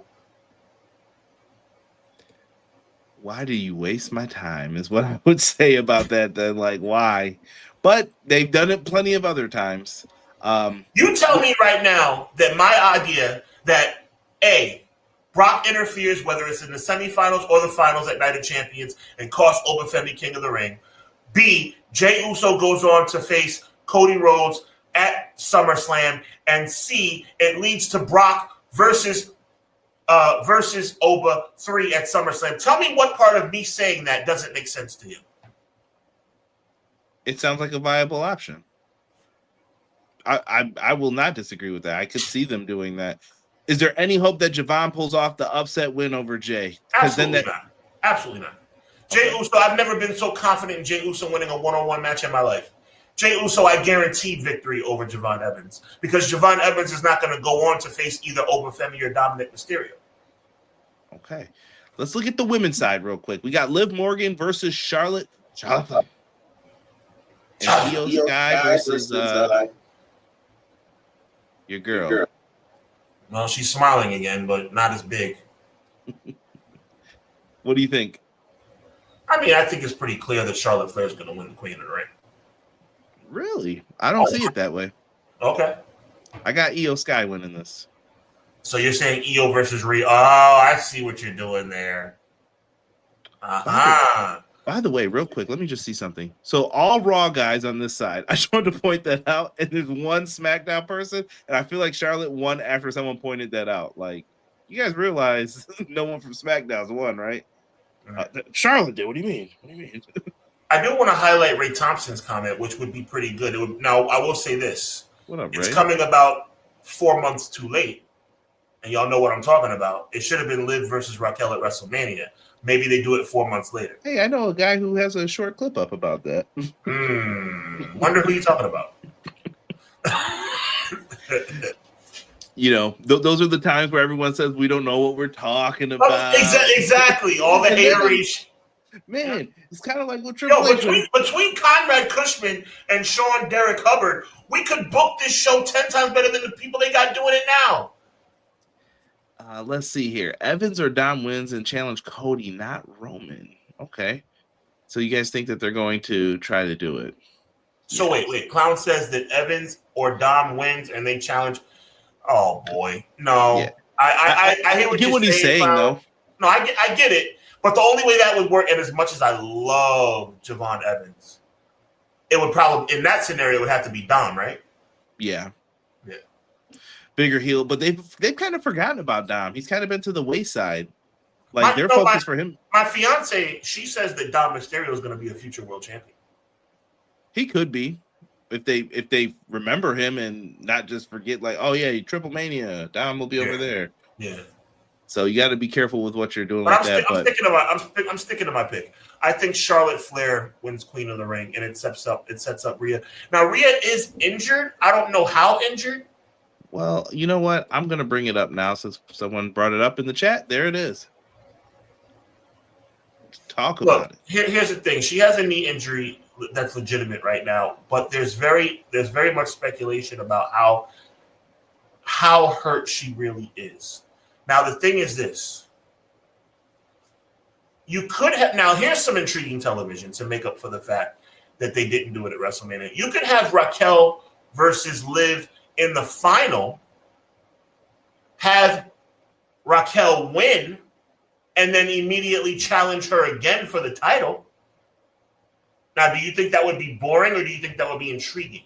Why do you waste my time is what I would say about that. Then, why? But they've done it plenty of other times. You tell me right now that my idea that A, Brock interferes, whether it's in the semifinals or the finals at Night of Champions, and costs Obafemi King of the Ring. B, Jey Uso goes on to face Cody Rhodes at SummerSlam. And C, it leads to Brock versus Oba 3 at SummerSlam. Tell me what part of me saying that doesn't make sense to you. It sounds like a viable option. I will not disagree with that. I could see them doing that. Is there any hope that Javon pulls off the upset win over Jay? Absolutely not. Absolutely not. Jey Uso, I've never been so confident in Jey Uso winning a one-on-one match in my life. Jey Uso, I guaranteed victory over Javon Evans because Javon Evans is not going to go on to face either Obafemi or Dominic Mysterio. Okay. Let's look at the women's side real quick. We got Liv Morgan versus Charlotte. And Io Sky versus your girl. Well, she's smiling again, but not as big. What do you think? I mean, I think it's pretty clear that Charlotte Flair is going to win the Queen of the Ring. Really? I don't see it that way. Okay. I got Io Sky winning this. So you're saying Io versus Rhea. Oh, I see what you're doing there. Uh-huh. By the way, real quick, let me just see something. So all Raw guys on this side, I just wanted to point that out. And there's one SmackDown person, and I feel like Charlotte won after someone pointed that out. Like, you guys realize no one from SmackDown's won, right? Charlotte did. What do you mean? What do you mean? I do want to highlight Ray Thompson's comment, which would be pretty good. Now, I will say this. What up, Ray? It's coming about 4 months too late. And y'all know what I'm talking about. It should have been Liv versus Raquel at WrestleMania. Maybe they do it 4 months later. Hey, I know a guy who has a short clip up about that. Wonder who you're talking about. You know, those are the times where everyone says we don't know what we're talking about. Exactly. All the hateries. Man, it's kind of like what Triple H. Between Conrad Cushman and Sean Derek Hubbard, we could book this show 10 times better than the people they got doing it now. Let's see here. Evans or Dom wins and challenge Cody, not Roman. Okay. So you guys think that they're going to try to do it? So wait. Clown says that Evans or Dom wins and they challenge. Oh boy, no. Yeah. I hear what he's saying, Clown. though. No, I get it. But the only way that would work, and as much as I love Javon Evans, it would probably in that scenario it would have to be Dom, right? Yeah. Bigger heel, but they've kind of forgotten about Dom. He's kind of been to the wayside. Like their focus for him. My fiance, she says that Dom Mysterio is going to be a future world champion. He could be, if they remember him and not just forget. Like, oh yeah, Triple Mania, Dom will be over there. Yeah. So you got to be careful with what you're doing But with that. I'm sticking to my pick. I think Charlotte Flair wins Queen of the Ring, and it sets up Rhea. Now Rhea is injured. I don't know how injured. Well, you know what? I'm going to bring it up now since someone brought it up in the chat. There it is. Let's talk about it. Here's the thing. She has a knee injury that's legitimate right now, but there's very much speculation about how hurt she really is. Now, the thing is this. You could have – now, here's some intriguing television to make up for the fact that they didn't do it at WrestleMania. You could have Raquel versus Liv in the final, have Raquel win, and then immediately challenge her again for the title. Now, do you think that would be boring, or do you think that would be intriguing?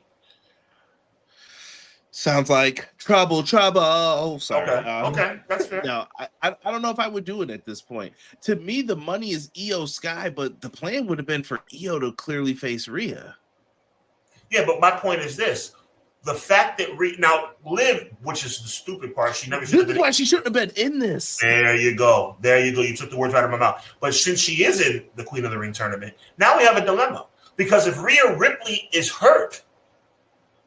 Sounds like trouble. Oh, sorry. Okay, that's fair. No, I don't know if I would do it at this point. To me, the money is Io Sky, but the plan would have been for Io to clearly face Rhea. Yeah, but my point is this. The fact that now Liv, which is the stupid part, she never should have been. This is why she shouldn't have been in this. There you go. You took the words right out of my mouth. But since she is in the Queen of the Ring tournament, now we have a dilemma. Because if Rhea Ripley is hurt,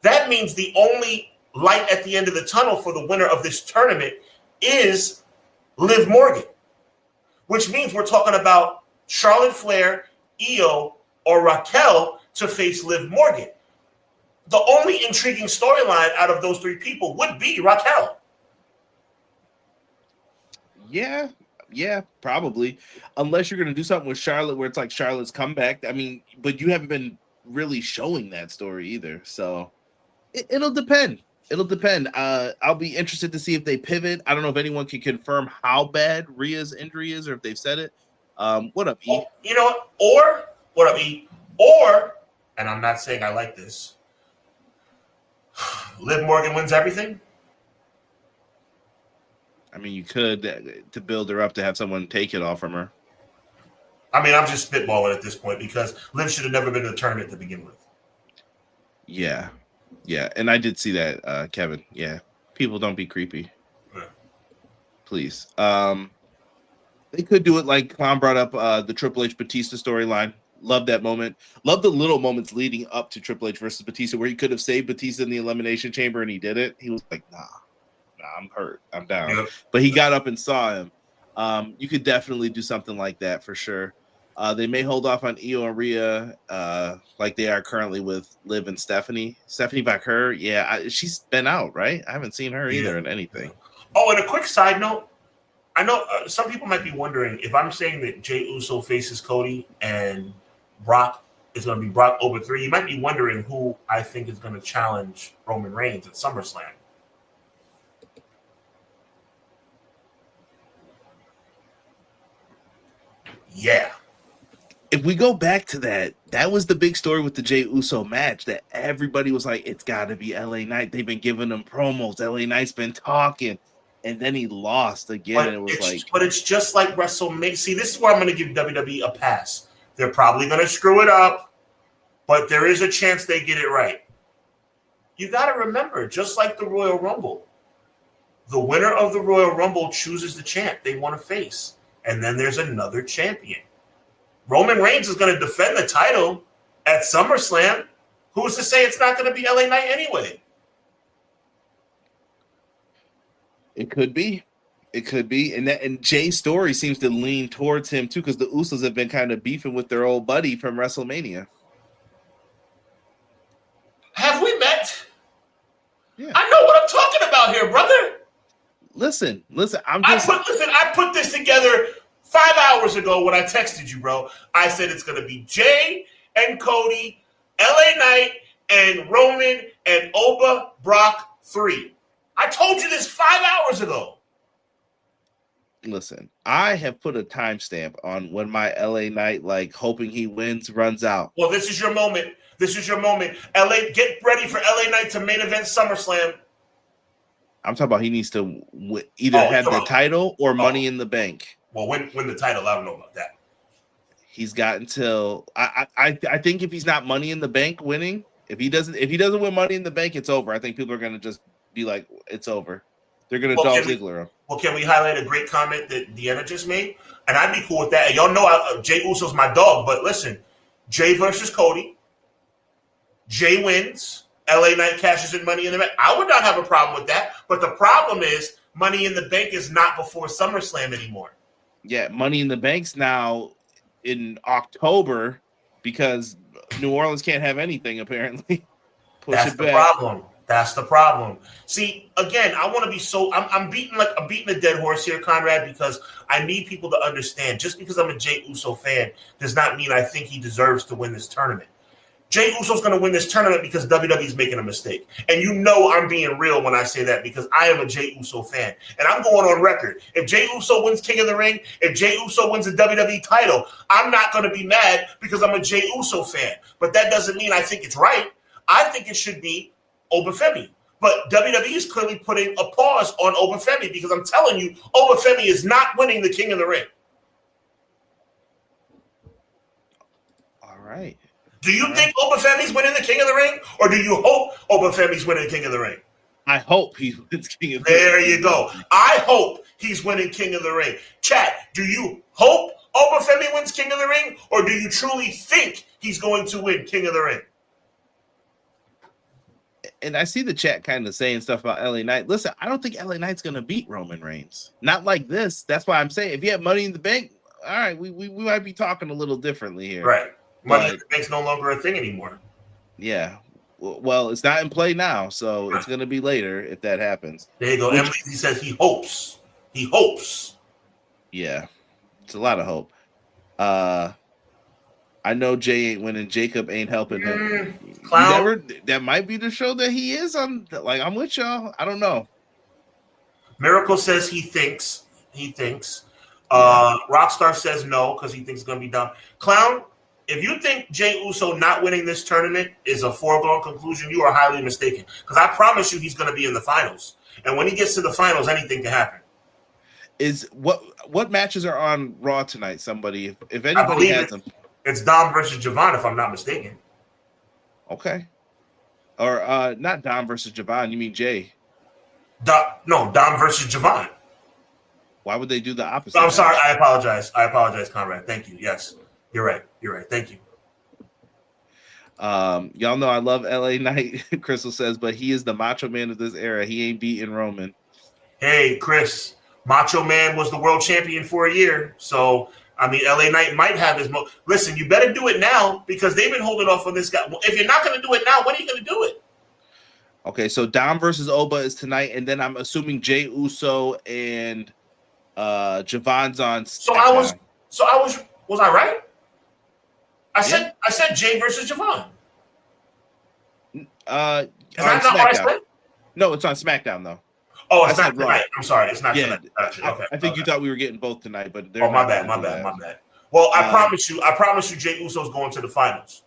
that means the only light at the end of the tunnel for the winner of this tournament is Liv Morgan. Which means we're talking about Charlotte Flair, Io, or Raquel to face Liv Morgan. The only intriguing storyline out of those three people would be Raquel. Yeah, probably. Unless you're going to do something with Charlotte where it's like Charlotte's comeback. I mean, but you haven't been really showing that story either. So it'll depend. I'll be interested to see if they pivot. I don't know if anyone can confirm how bad Rhea's injury is or if they've said it. What up, E? You know what? Or, what up, E? Or, and I'm not saying I like this, Liv Morgan wins everything? I mean, you could to build her up to have someone take it off from her. I mean, I'm just spitballing at this point because Liv should have never been in the tournament to begin with. Yeah, and I did see that, Kevin. Yeah, people don't be creepy. Yeah. Please. They could do it like Clown brought up the Triple H Batista storyline. Love that moment. Love the little moments leading up to Triple H versus Batista where he could have saved Batista in the Elimination Chamber and he did it. He was like, nah, I'm hurt. I'm down. Yep. But he got up and saw him. You could definitely do something like that for sure. They may hold off on Io and Rhea like they are currently with Liv and Stephanie. Stephanie Baker, she's been out, right? I haven't seen her either in anything. Oh, and a quick side note. I know some people might be wondering if I'm saying that Jey Uso faces Cody and Brock is going to be Brock over 3. You might be wondering who I think is going to challenge Roman Reigns at SummerSlam. Yeah. If we go back to that was the big story with the Jey Uso match that everybody was like, it's got to be LA Knight. They've been giving him promos. LA Knight's been talking. And then he lost again. But it's just like WrestleMania. See, this is where I'm going to give WWE a pass. They're probably going to screw it up, but there is a chance they get it right. You got to remember, just like the Royal Rumble, the winner of the Royal Rumble chooses the champ they want to face. And then there's another champion. Roman Reigns is going to defend the title at SummerSlam. Who's to say it's not going to be LA Knight anyway? It could be. And Jay's story seems to lean towards him too, because the Usos have been kind of beefing with their old buddy from WrestleMania. Have we met? Yeah. I know what I'm talking about here, brother. Listen. I put this together 5 hours ago when I texted you, bro. I said it's going to be Jay and Cody, LA Knight, and Roman and Oba Brock 3. I told you this 5 hours ago. Listen, I have put a timestamp on when my LA Knight, like hoping he wins, runs out. Well, this is your moment. LA, get ready for LA Knight to main event SummerSlam. I'm talking about he needs to either have the title or Money in the Bank. Well, win the title. I don't know about that. He's got until I think if he's not Money in the Bank winning, if he doesn't win Money in the Bank, it's over. I think people are gonna just be like, it's over. They're gonna Dolph Ziggler him. Well, can we highlight a great comment that Deanna just made? And I'd be cool with that. And y'all know Jay Uso's my dog, but listen, Jay versus Cody. Jay wins. LA Knight cashes in Money in the Bank. I would not have a problem with that. But the problem is Money in the Bank is not before SummerSlam anymore. Yeah, Money in the Bank's now in October because New Orleans can't have anything, apparently. That's the problem. That's the problem. See, again, I want to be so I'm beating a dead horse here, Conrad, because I need people to understand. Just because I'm a Jey Uso fan does not mean I think he deserves to win this tournament. Jey Uso's going to win this tournament because WWE's making a mistake. And you know I'm being real when I say that because I am a Jey Uso fan. And I'm going on record. If Jey Uso wins King of the Ring, if Jey Uso wins the WWE title, I'm not going to be mad because I'm a Jey Uso fan. But that doesn't mean I think it's right. I think it should be Obafemi. But WWE is clearly putting a pause on Obafemi because I'm telling you, Obafemi is not winning the King of the Ring. All right. Do you think Obafemi's winning the King of the Ring? Or do you hope Obafemi's winning the King of the Ring? I hope he wins King of the Ring. There you go. I hope he's winning King of the Ring. Chat, do you hope Obafemi wins King of the Ring? Or do you truly think he's going to win King of the Ring? And I see the chat kind of saying stuff about LA Knight. Listen, I don't think LA Knight's going to beat Roman Reigns. Not like this. That's why I'm saying if you have Money in the Bank, all right, we might be talking a little differently here. Right. Money in the Bank's no longer a thing anymore. Yeah. Well, it's not in play now, so it's going to be later if that happens. There you go. Emily, he says he hopes. He hopes. Yeah. It's a lot of hope. I know Jay ain't winning. Jacob ain't helping him. That might be the show that he is on. Like, I'm with y'all. I don't know. Miracle says he thinks. Rockstar says no because he thinks it's going to be dumb. Clown, if you think Jey Uso not winning this tournament is a foregone conclusion, you are highly mistaken. Because I promise you he's going to be in the finals. And when he gets to the finals, anything can happen. Is what matches are on Raw tonight? Somebody, if anybody has them. It's Dom versus Javon, if I'm not mistaken. Okay. Or not Dom versus Javon. You mean Jay? No, Dom versus Javon. Why would they do the opposite? I'm sorry. I apologize, Conrad. Thank you. Yes, you're right. Thank you. Y'all know I love LA Knight. Crystal says, but he is the Macho Man of this era. He ain't beating Roman. Hey, Chris, Macho Man was the world champion for a year, so. I mean, LA Knight might have his listen, you better do it now because they've been holding off on this guy. Well, if you're not going to do it now, when are you going to do it? Okay, so Dom versus Oba is tonight, and then I'm assuming Jey Uso and Javon's on. So I was I right? I said Jay versus Javon. Is that not what I said? No, it's on SmackDown though. Oh, it's not tonight. I'm sorry, it's not tonight. Okay. I think you thought we were getting both tonight, but my bad. Well, I promise you, Jey Uso's going to the finals.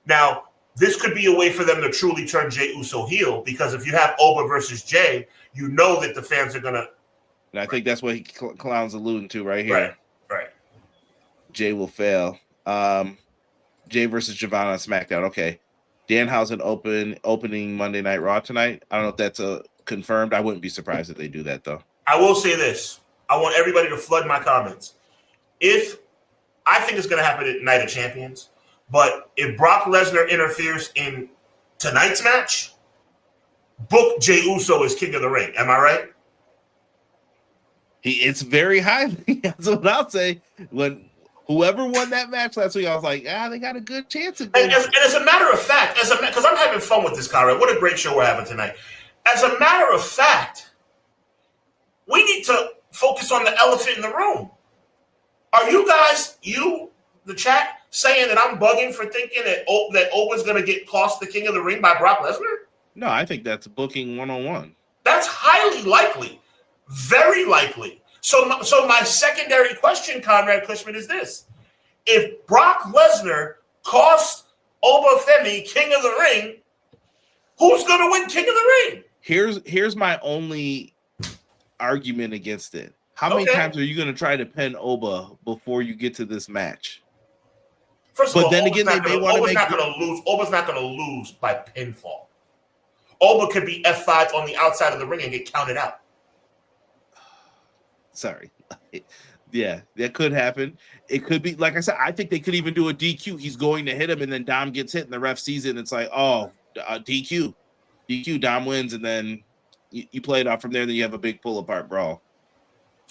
Now, this could be a way for them to truly turn Jey Uso heel because if you have Oba versus Jay, you know that the fans are gonna. And I think that's what Clown's alluding to right here. Right. Jay will fail. Jay versus Javon on SmackDown. Okay. Danhausen opening Monday Night Raw tonight. I don't know if that's confirmed. I wouldn't be surprised if they do that though. I will say this. I want everybody to flood my comments. If I think it's going to happen at Night of Champions, but if Brock Lesnar interferes in tonight's match, book Jey Uso as King of the Ring. Am I right? It's very highly. That's what I'll say. When whoever won that match last week, I was like, they got a good chance of and as a matter of fact, because I'm having fun with this, Conrad. What a great show we're having tonight. As a matter of fact, we need to focus on the elephant in the room. Are you guys, the chat, saying that I'm bugging for thinking that Oba's going to get cost the King of the Ring by Brock Lesnar? No, I think that's booking 101. That's highly likely. Very likely. So my secondary question, Conrad Cushman, is this. If Brock Lesnar costs Obafemi King of the Ring, who's going to win King of the Ring? Here's my only argument against it. How many times are you going to try to pin Oba before you get to this match? First of all, they may want to make. Oba's not going to lose by pinfall. Oba could be F5 on the outside of the ring and get counted out. Sorry. Yeah, that could happen. It could be, like I said, I think they could even do a DQ. He's going to hit him, and then Dom gets hit, and the ref sees it, and it's like, oh, DQ. Dom wins, and then you play it out from there, then you have a big pull-apart brawl.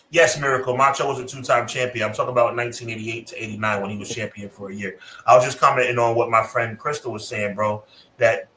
Yes, Miracle. Macho was a two-time champion. I'm talking about 1988 to 89 when he was champion for a year. I was just commenting on what my friend Crystal was saying, bro, that,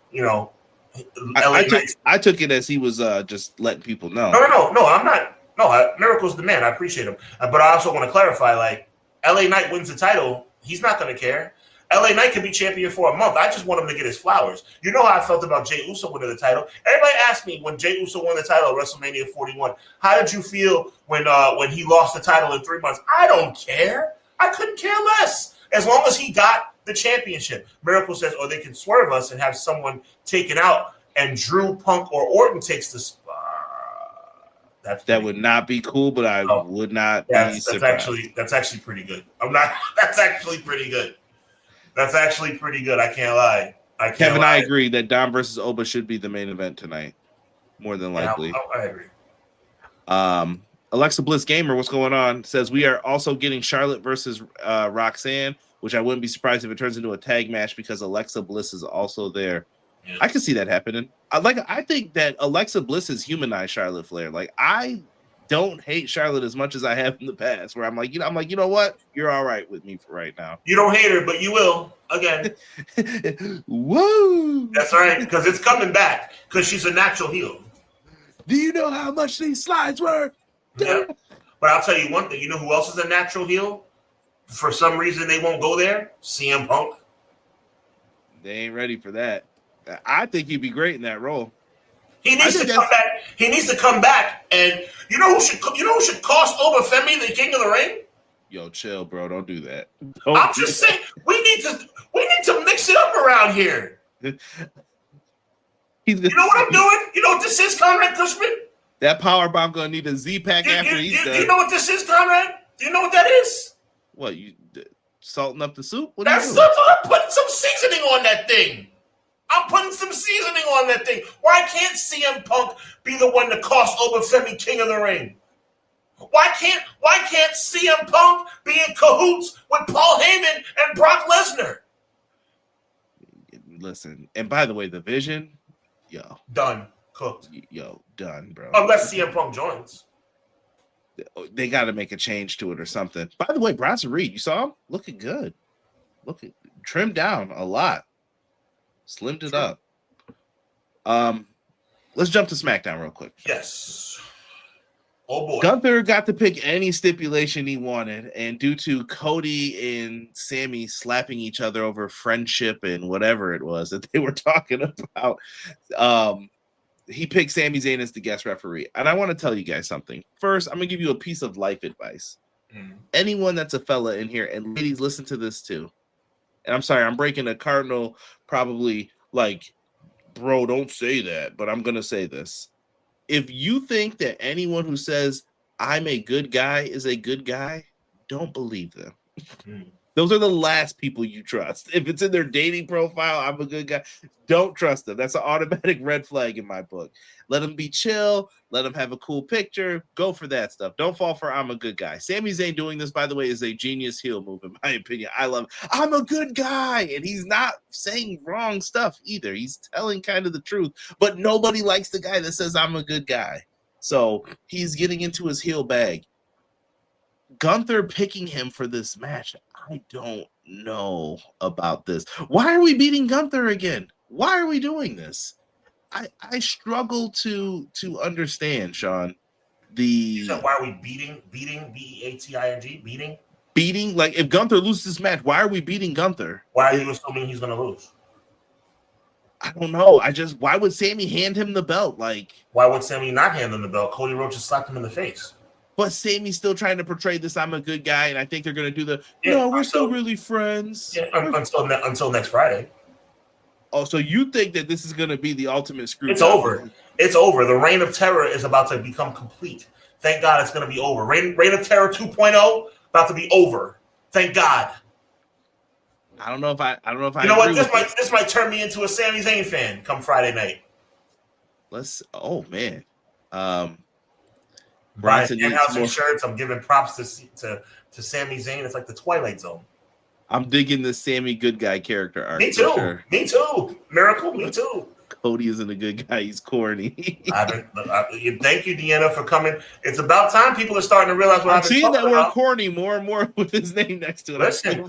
I took it as he was just letting people know. No, I'm not. No, Miracle's the man. I appreciate him. But I also want to clarify, like, LA Knight wins the title. He's not going to care. LA Knight can be champion for a month. I just want him to get his flowers. You know how I felt about Jey Uso winning the title. Everybody asked me when Jey Uso won the title at WrestleMania 41, how did you feel when he lost the title in 3 months? I don't care. I couldn't care less. As long as he got the championship. Miracle says, they can swerve us and have someone taken out, and Drew, Punk, or Orton takes the spot. That would not be cool, but I would not be surprised. That's actually pretty good. That's actually pretty good. That's actually pretty good. I can't lie. Kevin, I agree that Dom versus Oba should be the main event tonight. More than likely. I agree. Alexa Bliss Gamer, what's going on? Says we are also getting Charlotte versus Roxanne, which I wouldn't be surprised if it turns into a tag match because Alexa Bliss is also there. Yeah. I can see that happening. I think that Alexa Bliss has humanized Charlotte Flair. Like, I don't hate Charlotte as much as I have in the past, where I'm like, you know what? You're all right with me for right now. You don't hate her, but you will again. Woo! That's right, because it's coming back because she's a natural heel. Do you know how much these slides were? Yeah. But I'll tell you one thing. You know who else is a natural heel? For some reason, they won't go there. CM Punk. They ain't ready for that. I think he'd be great in that role. He needs to come back. He needs to come back, and you know who should cost Obafemi the King of the Ring? Yo, chill, bro. Don't do that. I'm just saying we need to mix it up around here. You know what I'm doing? You know what this is, Conrad Cushman? That power bomb gonna need a Z-pack after he's done. You know what this is, Conrad? Do you know what that is? What, you salting up the soup? What That's stuff. I'm putting some seasoning on that thing. Why can't CM Punk be the one to cost Obafemi King of the Ring? Why can't CM Punk be in cahoots with Paul Heyman and Brock Lesnar? Listen, and by the way, the Vision, done, cooked. Done, bro. Unless CM Punk joins. They got to make a change to it or something. By the way, Bronson Reed, you saw him? Looking good. Trimmed down a lot. Slimmed it up. Let's jump to SmackDown real quick. Yes. Oh boy. Gunther got to pick any stipulation he wanted, and due to Cody and Sammy slapping each other over friendship and whatever it was that they were talking about, he picked Sami Zayn as the guest referee. And I want to tell you guys something. First, I'm gonna give you a piece of life advice. Anyone that's a fella in here, and ladies, listen to this too. And I'm sorry, I'm breaking a cardinal, probably like, bro, don't say that, but I'm going to say this. If you think that anyone who says, I'm a good guy is a good guy, don't believe them. Those are the last people you trust. If it's in their dating profile, I'm a good guy, don't trust them. That's an automatic red flag in my book. Let them be chill. Let them have a cool picture. Go for that stuff. Don't fall for I'm a good guy. Sami Zayn doing this, by the way, is a genius heel move, in my opinion. I love it. I'm a good guy. And he's not saying wrong stuff either. He's telling kind of the truth. But nobody likes the guy that says I'm a good guy. So he's getting into his heel bag. Gunther picking him for this match, I don't know about this. Why are we beating Gunther again? Why are we doing this? I struggle to understand, Sean. Why are we beating B-E-A-T-I-N-G? Beating? Like, if Gunther loses this match, why are we beating Gunther? Why are you assuming he's gonna lose? I don't know. Why would Sammy hand him the belt? Like, why would Sammy not hand him the belt? Cody Rhodes just slapped him in the face. But Sammy's still trying to portray this I'm a good guy, and I think they're going to do we're still really friends. Yeah, until next Friday. Oh, so you think that this is going to be the ultimate screw? It's over. It's over. The Reign of Terror is about to become complete. Thank God it's going to be over. Reign of Terror 2.0 about to be over. Thank God. I don't know if I. You know what? This might turn me into a Sami Zayn fan come Friday night. Oh man. Buying Bronson needs in-house more. shirts. I'm giving props to Sami Zayn. It's like the Twilight Zone. I'm digging the Sammy good guy character arc. Me too. For sure. Me too. Miracle. Me too. Cody isn't a good guy. He's corny. Thank you, Deanna, for coming. It's about time people are starting to realize what I'm seeing that word about. corny more and more with his name next to it. Listen,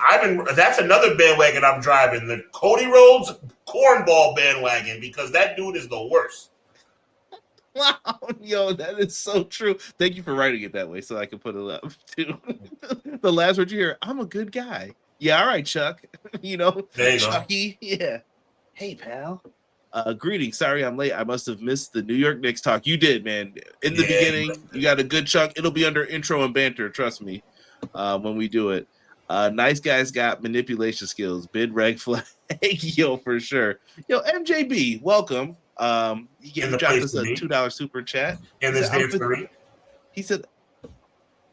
that's another bandwagon I'm driving, the Cody Rhodes cornball bandwagon, because that dude is the worst. Wow, yo, that is so true. Thank you for writing it that way so I can put it up too. The last word you hear, I'm a good guy. Yeah, all right, Chuck. You know, there you Chucky. Go. Yeah. Hey, pal. Greetings. Sorry I'm late. I must have missed the New York Knicks talk. You did, man. In the beginning, you got a good chunk. It'll be under intro and banter. Trust me. When we do it. Nice guys got manipulation skills. Bid reg flag. Yo, for sure. Yo, MJB, welcome. He dropped us a $2 super chat. In this dance three. He said,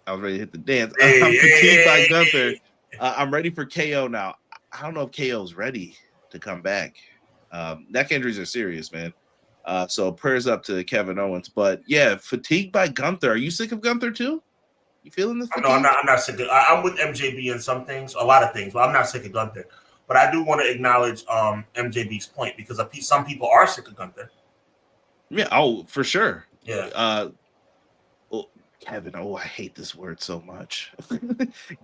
I was ready to hit the dance. I'm fatigued by Gunther. I'm ready for KO now. I don't know if KO's ready to come back. Neck injuries are serious, man. So prayers up to Kevin Owens. But yeah, fatigued by Gunther. Are you sick of Gunther too? You feeling this? No, I'm not sick of. I'm with MJB in some things, a lot of things, but I'm not sick of Gunther. But I do want to acknowledge MJB's point, because some people are sick of Gunther. Yeah. Oh, for sure. Yeah. Kevin. Oh, I hate this word so much.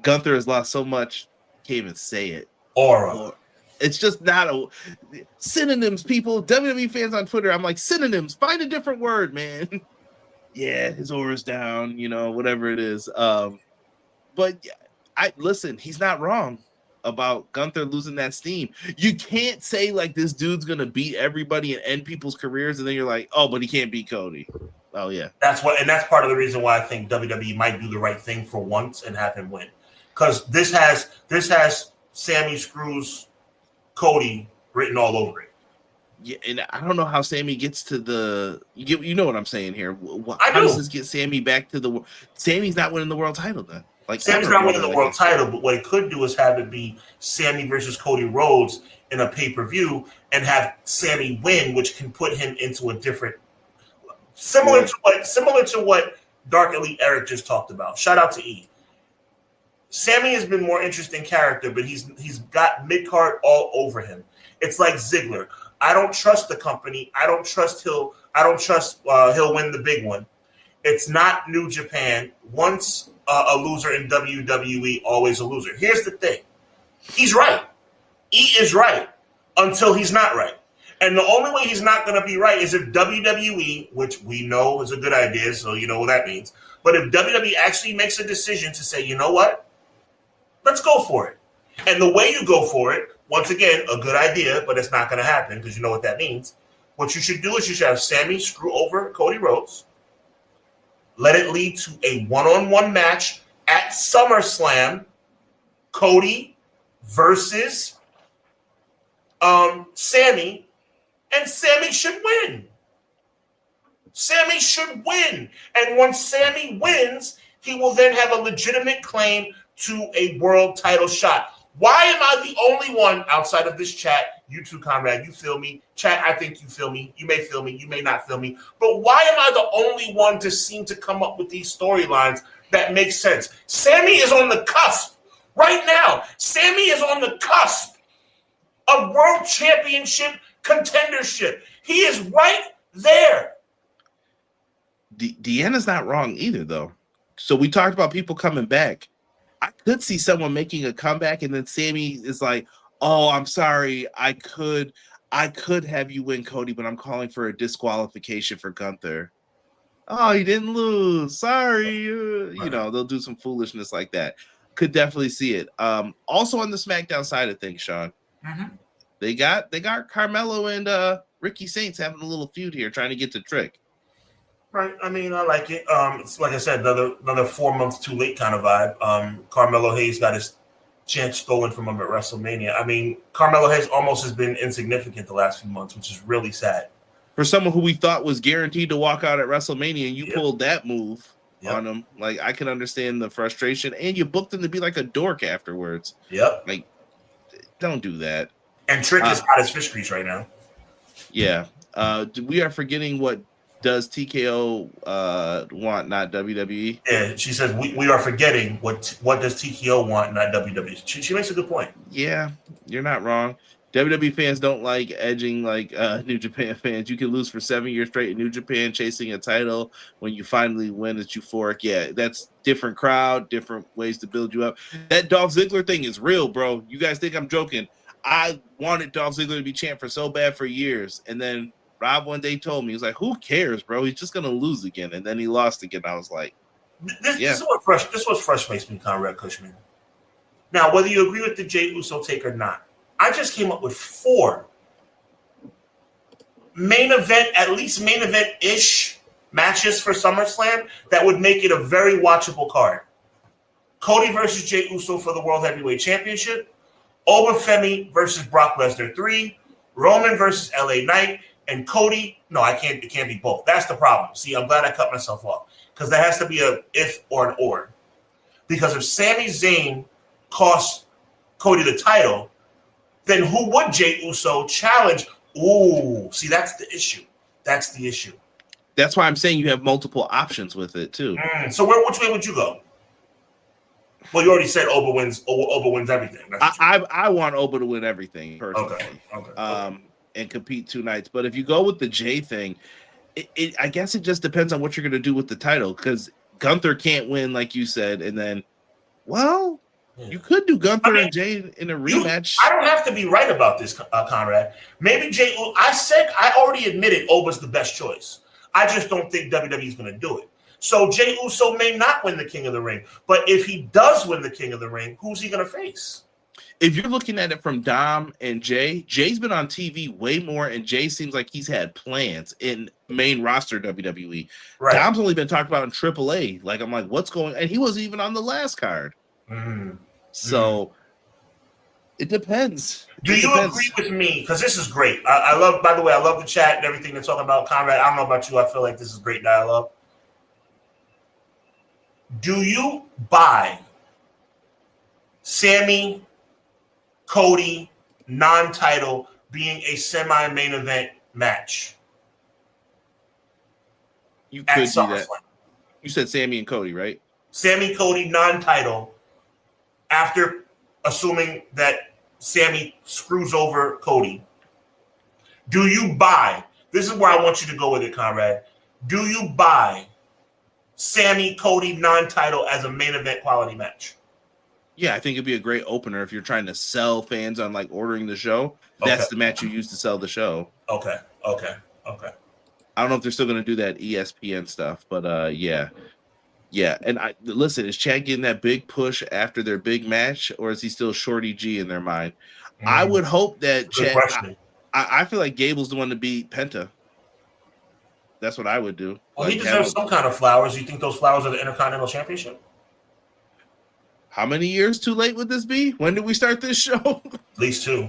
Gunther has lost so much. Can't even say it. Aura. It's just not a synonyms, people. WWE fans on Twitter, I'm like, synonyms. Find a different word, man. Yeah, his aura's down, you know, whatever it is. But I listen, he's not wrong about Gunther losing that steam. You can't say like this dude's gonna beat everybody and end people's careers, and then you're like, oh, but he can't beat Cody. Oh yeah, that's part of the reason why I think WWE might do the right thing for once and have him win, because this has Sammy screws Cody written all over it. Yeah, and I don't know how Sammy gets to the. You know what I'm saying here? How does this get Sammy back to the? Sammy's not winning the world title then. Like Sammy's not winning the world title, but what it could do is have it be Sammy versus Cody Rhodes in a pay-per-view, and have Sammy win, which can put him into a different, similar to what Dark Elite Eric just talked about. Shout out to E. Sammy has been more interesting character, but he's got mid-card all over him. It's like Ziggler. I don't trust the company. I don't trust he'll win the big one. It's not New Japan. Once a loser in WWE, always a loser. Here's the thing. He's right. E is right until he's not right. And the only way he's not going to be right is if WWE, which we know is a good idea, so you know what that means. But if WWE actually makes a decision to say, you know what? Let's go for it. And the way you go for it, once again, a good idea, but it's not going to happen because you know what that means. What you should do is you should have Sammy screw over Cody Rhodes. Let it lead to a one-on-one match at SummerSlam. Cody versus Sammy. And Sammy should win. Sammy should win. And once Sammy wins, he will then have a legitimate claim to a world title shot. Why am I the only one outside of this chat? You too, Conrad, you feel me? Chat, I think you feel me. You may feel me. You may not feel me. But why am I the only one to seem to come up with these storylines that make sense? Sammy is on the cusp right now. Sammy is on the cusp of world championship contendership. He is right there. Deanna's not wrong either, though. So we talked about people coming back. I could see someone making a comeback, and then Sammy is like, "Oh, I'm sorry. I could have you win, Cody, but I'm calling for a disqualification for Gunther. Oh, he didn't lose. Sorry." You know, they'll do some foolishness like that. Could definitely see it. Also on the SmackDown side of things, Sean, they got Carmelo and Ricky Saints having a little feud here, trying to get to Trick. Right. I mean, I like it. It's like I said, another 4 months too late kind of vibe. Carmelo Hayes got his chance stolen from him at WrestleMania. I mean, Carmelo Hayes almost has been insignificant the last few months, which is really sad. For someone who we thought was guaranteed to walk out at WrestleMania, and you pulled that move on him. Like, I can understand the frustration, and you booked him to be like a dork afterwards. Yep. Like, don't do that. And Trick is hot as fish grease right now. Yeah. We are forgetting what Does TKO want, not WWE? Yeah, she says we are forgetting what does TKO want, not WWE. She makes a good point. Yeah, you're not wrong. WWE fans don't like edging like New Japan fans. You can lose for 7 years straight in New Japan chasing a title. When you finally win, it's euphoric. Yeah, that's different crowd, different ways to build you up. That Dolph Ziggler thing is real, bro. You guys think I'm joking? I wanted Dolph Ziggler to be champ for so bad for years, and then Rob one day told me, he was like, "Who cares, bro? He's just gonna lose again." And then he lost again. I was like, This is what frustrates me, Conrad Cushman. Now, whether you agree with the Jey Uso take or not, I just came up with 4 main event, at least main event-ish matches for SummerSlam that would make it a very watchable card. Cody versus Jey Uso for the World Heavyweight Championship, Obafemi versus Brock Lesnar 3, Roman versus LA Knight, and Cody. No, it can't be both. That's the problem. See, I'm glad I cut myself off because there has to be a if or an or. Because if Sami Zayn costs Cody the title, then who would Jey Uso challenge? Ooh, see, that's the issue. That's the issue. That's why I'm saying you have multiple options with it too. So which way would you go? Well, you already said Oba wins everything. I want Oba to win everything personally. Okay. And compete 2 nights. But if you go with the Jay thing, I guess it just depends on what you're going to do with the title, because Gunther can't win, like you said, and then, well, you could do Gunther and Jay in a rematch. I don't have to be right about this, Conrad. Maybe Jay. I already admitted Oba's the best choice. I just don't think WWE is going to do it. So Jey Uso may not win the King of the Ring, but if he does win the King of the Ring, who's he going to face? If you're looking at it from Dom and Jay, Jay's been on TV way more, and Jay seems like he's had plans in main roster WWE. Right. Dom's only been talked about in AAA. Like, I'm like, what's going on? And he wasn't even on the last card. So it depends. Do you agree with me? Because this is great. I love, by the way, I love the chat and everything they're talking about. Conrad, I don't know about you. I feel like this is great dialogue. Do you buy Sami, Cody, non-title being a semi-main event match? You could do that. You said Sami and Cody, right? Sami, Cody, non-title, after assuming that Sami screws over Cody. Do you buy? This is where I want you to go with it, Conrad. Do you buy Sami, Cody, non-title as a main event quality match? Yeah, I think it'd be a great opener if you're trying to sell fans on like ordering the show. That's the match you use to sell the show. Okay. I don't know if they're still going to do that ESPN stuff, but yeah. And listen, is Chad getting that big push after their big match, or is he still Shorty G in their mind? I would hope that Chad. I feel like Gable's the one to beat Penta. That's what I would do. Well, he deserves some kind of flowers. You think those flowers are the Intercontinental Championship? How many years too late would this be? When did we start this show? At least two.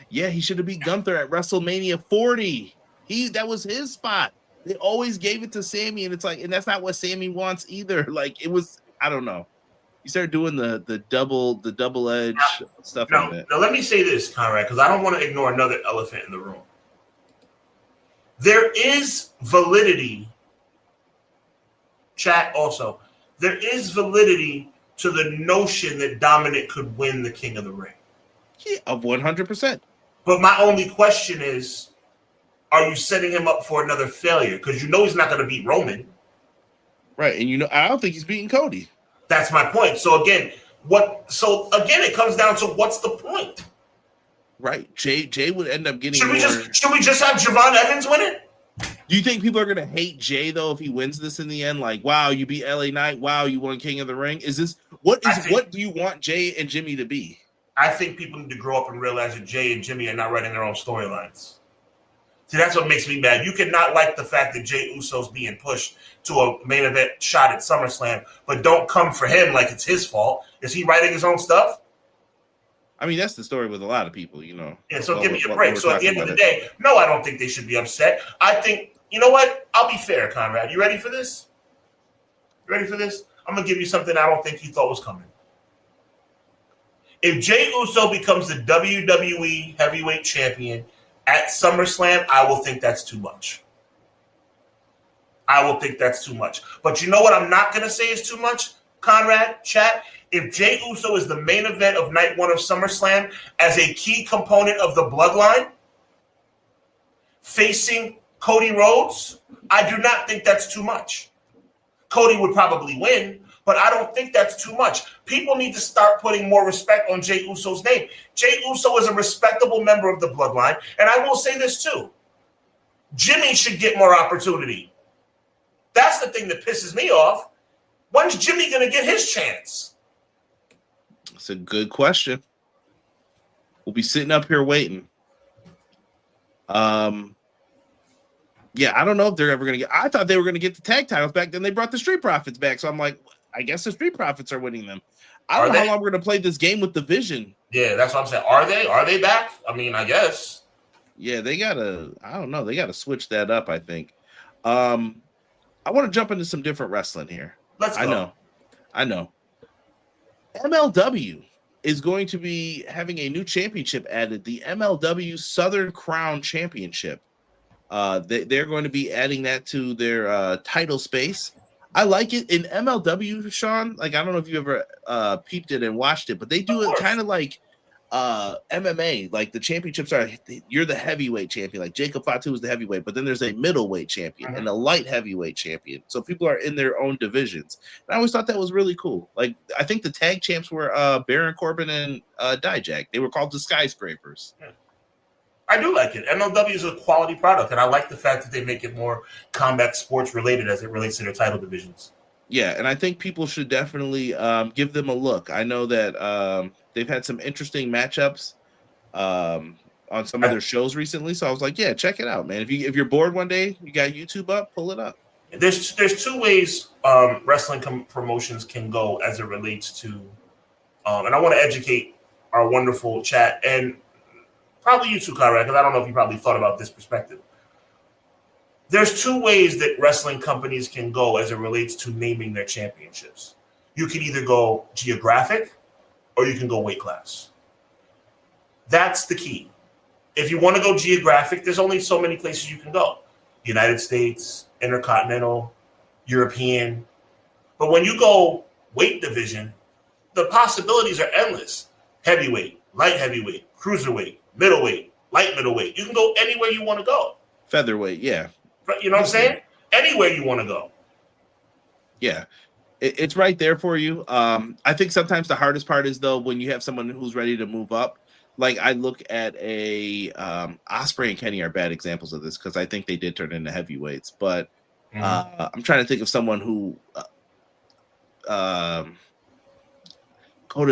Yeah. He should have beat Gunther at WrestleMania 40. That was his spot. They always gave it to Sami, and it's like, and that's not what Sami wants either. Like, it was, I don't know. You start doing the double edge stuff on it. Now let me say this, Conrad, because I don't want to ignore another elephant in the room. There is validity, chat also, there is validity to the notion that Dominic could win the King of the Ring. Yeah, of 100%. But my only question is, are you setting him up for another failure? Because you know he's not going to beat Roman. Right, and I don't think he's beating Cody. That's my point. So again, it comes down to what's the point? Right. Jay would end up getting Should we just have Javon Evans win it? Do you think people are gonna hate Jay though if he wins this in the end? Like, wow, you beat LA Knight, wow, you won King of the Ring. What do you want Jay and Jimmy to be? I think people need to grow up and realize that Jay and Jimmy are not writing their own storylines. See, that's what makes me mad. You cannot like the fact that Jey Uso's being pushed to a main event shot at SummerSlam, but don't come for him like it's his fault. Is he writing his own stuff? I mean, that's the story with a lot of people, you know. Yeah, so give me a break. So at the end of the day, no, I don't think they should be upset. I think, you know what? I'll be fair, Conrad. You ready for this? I'm going to give you something I don't think you thought was coming. If Jey Uso becomes the WWE Heavyweight Champion at SummerSlam, I will think that's too much. I will think that's too much. But you know what I'm not going to say is too much, Conrad, chat? If Jey Uso is the main event of night 1 of SummerSlam as a key component of the bloodline, facing Cody Rhodes, I do not think that's too much. Cody would probably win, but I don't think that's too much. People need to start putting more respect on Jey Uso's name. Jey Uso is a respectable member of the bloodline, and I will say this too. Jimmy should get more opportunity. That's the thing that pisses me off. When's Jimmy going to get his chance? That's a good question. We'll be sitting up here waiting. Yeah, I don't know if they're ever going to get. I thought they were going to get the tag titles back. Then they brought the Street Profits back. So I'm like, I guess the Street Profits are winning them. I don't know how long we're going to play this game with the Vision. Yeah, that's what I'm saying. Are they? Are they back? I mean, I guess. Yeah, they gotta. I don't know. They gotta switch that up. I think. I want to jump into some different wrestling here. Let's go. I know. MLW is going to be having a new championship added, the MLW Southern Crown Championship. They're going to be adding that to their title space. I like it in MLW, Sean. Like, I don't know if you ever peeped it and watched it, but they do it kind of like MMA. Like, the championships are, you're the heavyweight champion. Like, Jacob Fatu is the heavyweight, but then there's a middleweight champion and a light heavyweight champion. So people are in their own divisions. And I always thought that was really cool. Like, I think the tag champs were Baron Corbin and Dijak. They were called the Skyscrapers. Yeah. I do like it. MLW is a quality product, and I like the fact that they make it more combat sports related as it relates to their title divisions. Yeah, and I think people should definitely give them a look. I know that they've had some interesting matchups on some of their shows recently, so I was like, yeah, check it out, man. If you're bored one day, you got YouTube up, pull it up. There's two ways wrestling promotions can go as it relates to, and I want to educate our wonderful chat and probably you too, Conrad, because I don't know if you probably thought about this perspective. There's two ways that wrestling companies can go as it relates to naming their championships. You can either go geographic or you can go weight class. That's the key. If you want to go geographic, there's only so many places you can go. United States, Intercontinental, European. But when you go weight division, the possibilities are endless. Heavyweight, light heavyweight, cruiserweight, middleweight, light middleweight. You can go anywhere you want to go. Featherweight, yeah. You know what I'm saying? Anywhere you want to go. Yeah. It's right there for you. I think sometimes the hardest part is, though, when you have someone who's ready to move up. Like, I look at Ospreay and Kenny are bad examples of this because I think they did turn into heavyweights. But I'm trying to think of someone who Kota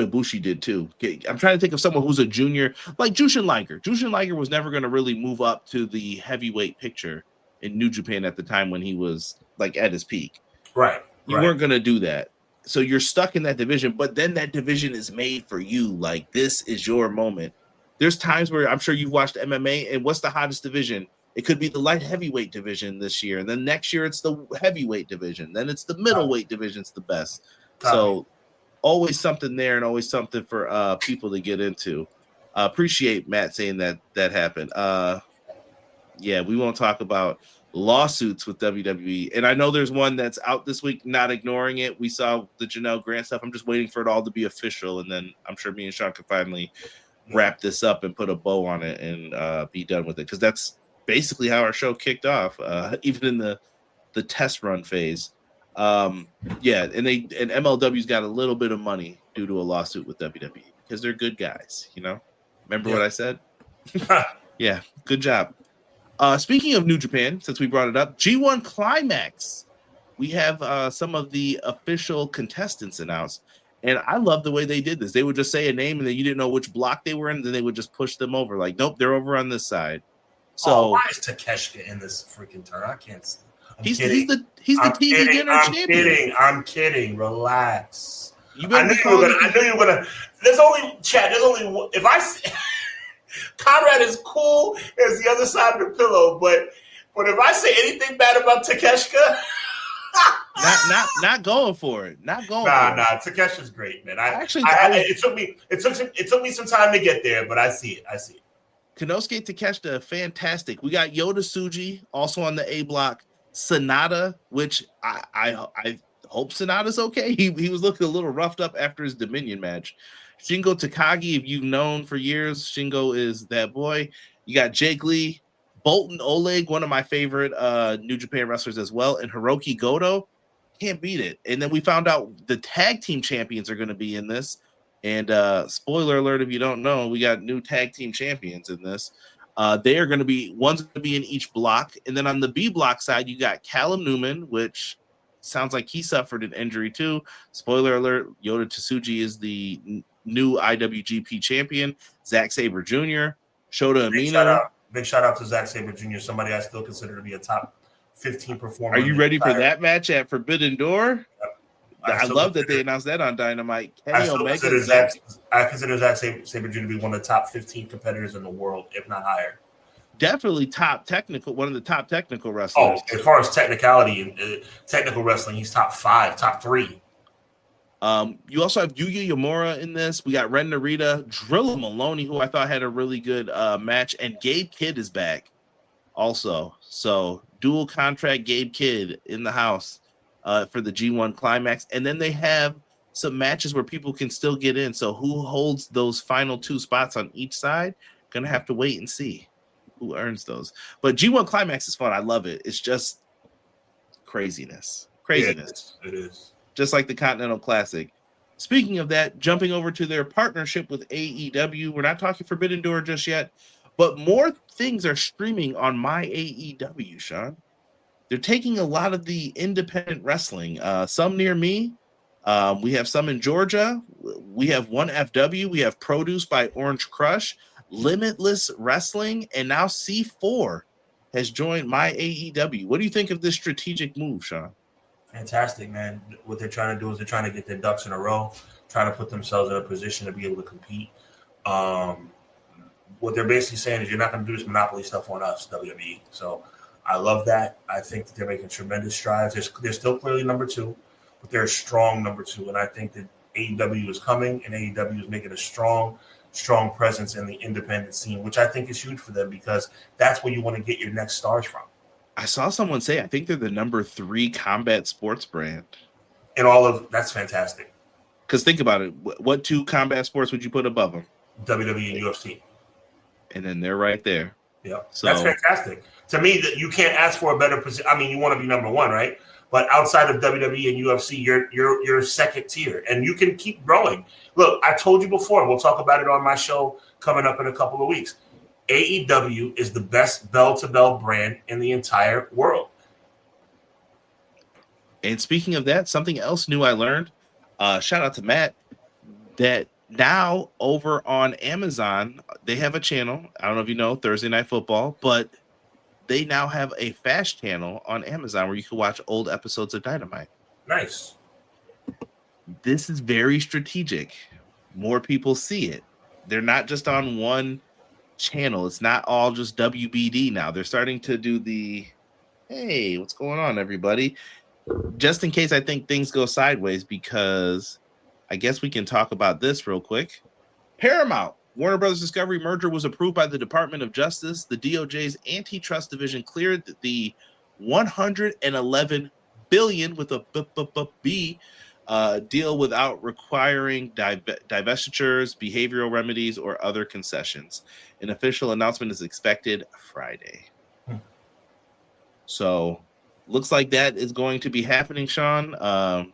Ibushi did too. I'm trying to think of someone who's a junior, like Jushin Liger. Jushin Liger was never going to really move up to the heavyweight picture in New Japan at the time when he was like at his peak. Right. You weren't going to do that. So you're stuck in that division, but then that division is made for you. Like, this is your moment. There's times where I'm sure you've watched MMA, and what's the hottest division? It could be the light heavyweight division this year. And then next year it's the heavyweight division. Then it's the middleweight division's the best. So always something there and always something for people to get into. Appreciate Matt saying that happened. Yeah, we won't talk about lawsuits with WWE. And I know there's one that's out this week, not ignoring it. We saw the Janelle Grant stuff. I'm just waiting for it all to be official. And then I'm sure me and Sean can finally wrap this up and put a bow on it and be done with it. Because that's basically how our show kicked off, even in the test run phase. Yeah, and MLW's got a little bit of money due to a lawsuit with WWE because they're good guys, you know? Remember what I said? Yeah, good job. Speaking of New Japan, since we brought it up, G1 Climax. We have some of the official contestants announced. And I love the way they did this. They would just say a name, and then you didn't know which block they were in, and then they would just push them over. Like, nope, they're over on this side. So why is Takeshita in this freaking turn? I can't see. He's the TV dinner champion. I'm kidding. Relax. I knew you were gonna. There's only if I see Conrad is cool as the other side of the pillow, but if I say anything bad about Takeshita, not going for it. Nah. Takeshi's great, man. It took me some time to get there, but I see it. Konosuke Takeshita, fantastic. We got Yota Tsuji also on the A block. Sonata, which I hope Sonata's okay. He was looking a little roughed up after his Dominion match. Shingo Takagi, if you've known for years, Shingo is that boy. You got Jake Lee, Bolton Oleg, one of my favorite New Japan wrestlers as well, and Hiroki Goto. Can't beat it. And then we found out the tag team champions are going to be in this. And spoiler alert, if you don't know, we got new tag team champions in this. They are going to be, one's going to be in each block. And then on the B block side, you got Callum Newman, which sounds like he suffered an injury too. Spoiler alert, Yota Tsuji is the new IWGP champion. Zack Sabre Jr., Shota Umino. Big shout out to Zack Sabre Jr., somebody I still consider to be a top 15 performer. Are you ready for that match at Forbidden Door? Yep. I love that they announced that on Dynamite. Kenny Omega. I consider Zack Sabre Jr. to be one of the top 15 competitors in the world, if not higher. Definitely one of the top technical wrestlers. Oh, as far as technicality and technical wrestling, he's top 5, top 3. You also have Yuya Yamura in this. We got Ren Narita, Drilla Maloney, who I thought had a really good match, and Gabe Kidd is back also. So dual contract Gabe Kidd in the house for the G1 Climax. And then they have some matches where people can still get in. So who holds those final 2 spots on each side? Gonna have to wait and see who earns those. But G1 Climax is fun. I love it. It's just craziness. Yeah, it is. Just like the Continental Classic. Speaking of that, jumping over to their partnership with AEW, we're not talking Forbidden Door just yet, but more things are streaming on myAEW, Sean. They're taking a lot of the independent wrestling, some near me. We have some in Georgia. We have one FW. We have Produce by Orange Crush, Limitless Wrestling, and now C4 has joined myAEW. What do you think of this strategic move, Sean? Fantastic, man. What they're trying to do is they're trying to get their ducks in a row, trying to put themselves in a position to be able to compete. What they're basically saying is you're not going to do this monopoly stuff on us, WWE. So I love that. I think that they're making tremendous strides. They're still clearly number 2, but they're a strong number 2. And I think that AEW is coming, and AEW is making a strong presence in the independent scene, which I think is huge for them because that's where you want to get your next stars from. I saw someone say I think they're the number 3 combat sports brand. And all of that's fantastic. Because think about it. What 2 combat sports would you put above them? WWE and UFC. And then they're right there. Yeah. So that's fantastic. To me, that you can't ask for a better position. I mean, you want to be number 1, right? But outside of WWE and UFC, you're second tier, and you can keep growing. Look, I told you before. We'll talk about it on my show coming up in a couple of weeks. AEW is the best bell-to-bell brand in the entire world. And speaking of that, something else new I learned, shout out to Matt, that now over on Amazon, they have a channel. I don't know if you know, Thursday Night Football, but they now have a fast channel on Amazon where you can watch old episodes of Dynamite. Nice. This is very strategic. More people see it. They're not just on one channel. It's not all just WBD now. They're starting to do the, hey, what's going on, everybody? Just in case I think things go sideways, because I guess we can talk about this real quick. Paramount, Warner Brothers Discovery merger was approved by the Department of Justice. The DOJ's antitrust division cleared the $111 billion with a B deal without requiring divestitures, behavioral remedies, or other concessions. An official announcement is expected Friday. So looks like that is going to be happening, Sean. I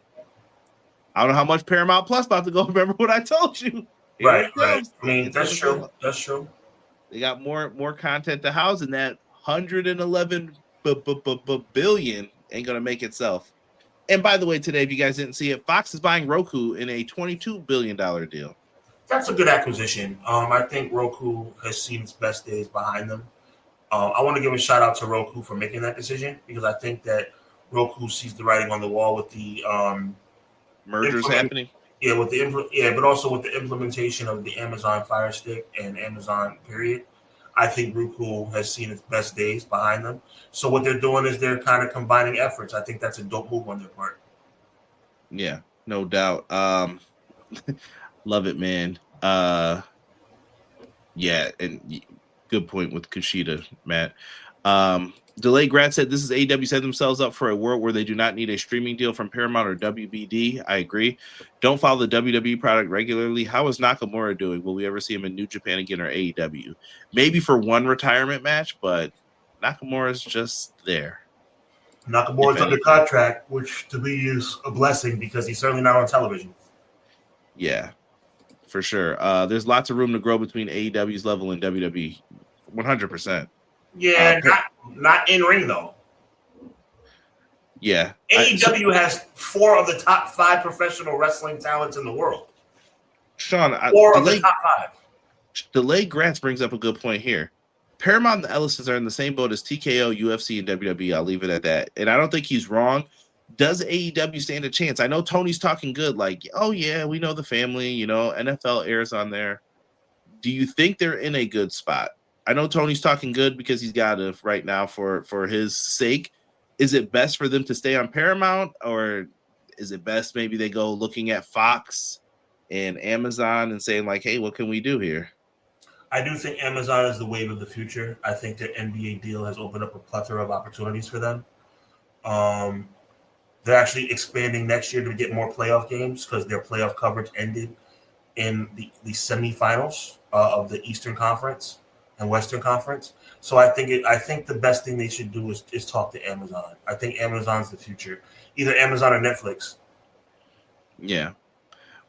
don't know how much Paramount Plus about to go. Remember what I told you. Right. I mean, that's true. That's true. They got more content to house, and that 111 billion ain't gonna make itself. And by the way, today, if you guys didn't see it, Fox is buying Roku in a $22 billion deal. That's a good acquisition. I think Roku has seen its best days behind them. I want to give a shout out to Roku for making that decision, because I think that Roku sees the writing on the wall with the mergers happening. Yeah, but also with the implementation of the Amazon Fire Stick and Amazon period. I think Roku has seen its best days behind them. So what they're doing is they're kind of combining efforts. I think that's a dope move on their part. Yeah, no doubt. Love it, man. Yeah, and good point with Kushida, Matt. Delay Grad said, this is AEW set themselves up for a world where they do not need a streaming deal from Paramount or WBD. I agree. Don't follow the WWE product regularly. How is Nakamura doing? Will we ever see him in New Japan again or AEW? Maybe for one retirement match, but Nakamura's just there. Nakamura's under contract, which to me is a blessing because he's certainly not on television. Yeah, for sure. There's lots of room to grow between AEW's level and WWE. 100%. Yeah, not in ring though. Yeah. AEW has 4 of the top 5 professional wrestling talents in the world. Sean, 4 of the top 5. Delay Grants brings up a good point here. Paramount and the Ellisons are in the same boat as TKO, UFC, and WWE. I'll leave it at that. And I don't think he's wrong. Does AEW stand a chance? I know Tony's talking good, like, oh yeah, we know the family, you know, NFL airs on there. Do you think they're in a good spot? I know Tony's talking good because he's got to right now for his sake. Is it best for them to stay on Paramount, or is it best maybe they go looking at Fox and Amazon and saying like, hey, what can we do here? I do think Amazon is the wave of the future. I think the NBA deal has opened up a plethora of opportunities for them. They're actually expanding next year to get more playoff games because their playoff coverage ended in the semifinals of the Eastern Conference and Western Conference. So I think the best thing they should do is talk to Amazon. I think Amazon's the future, either Amazon or Netflix. Yeah,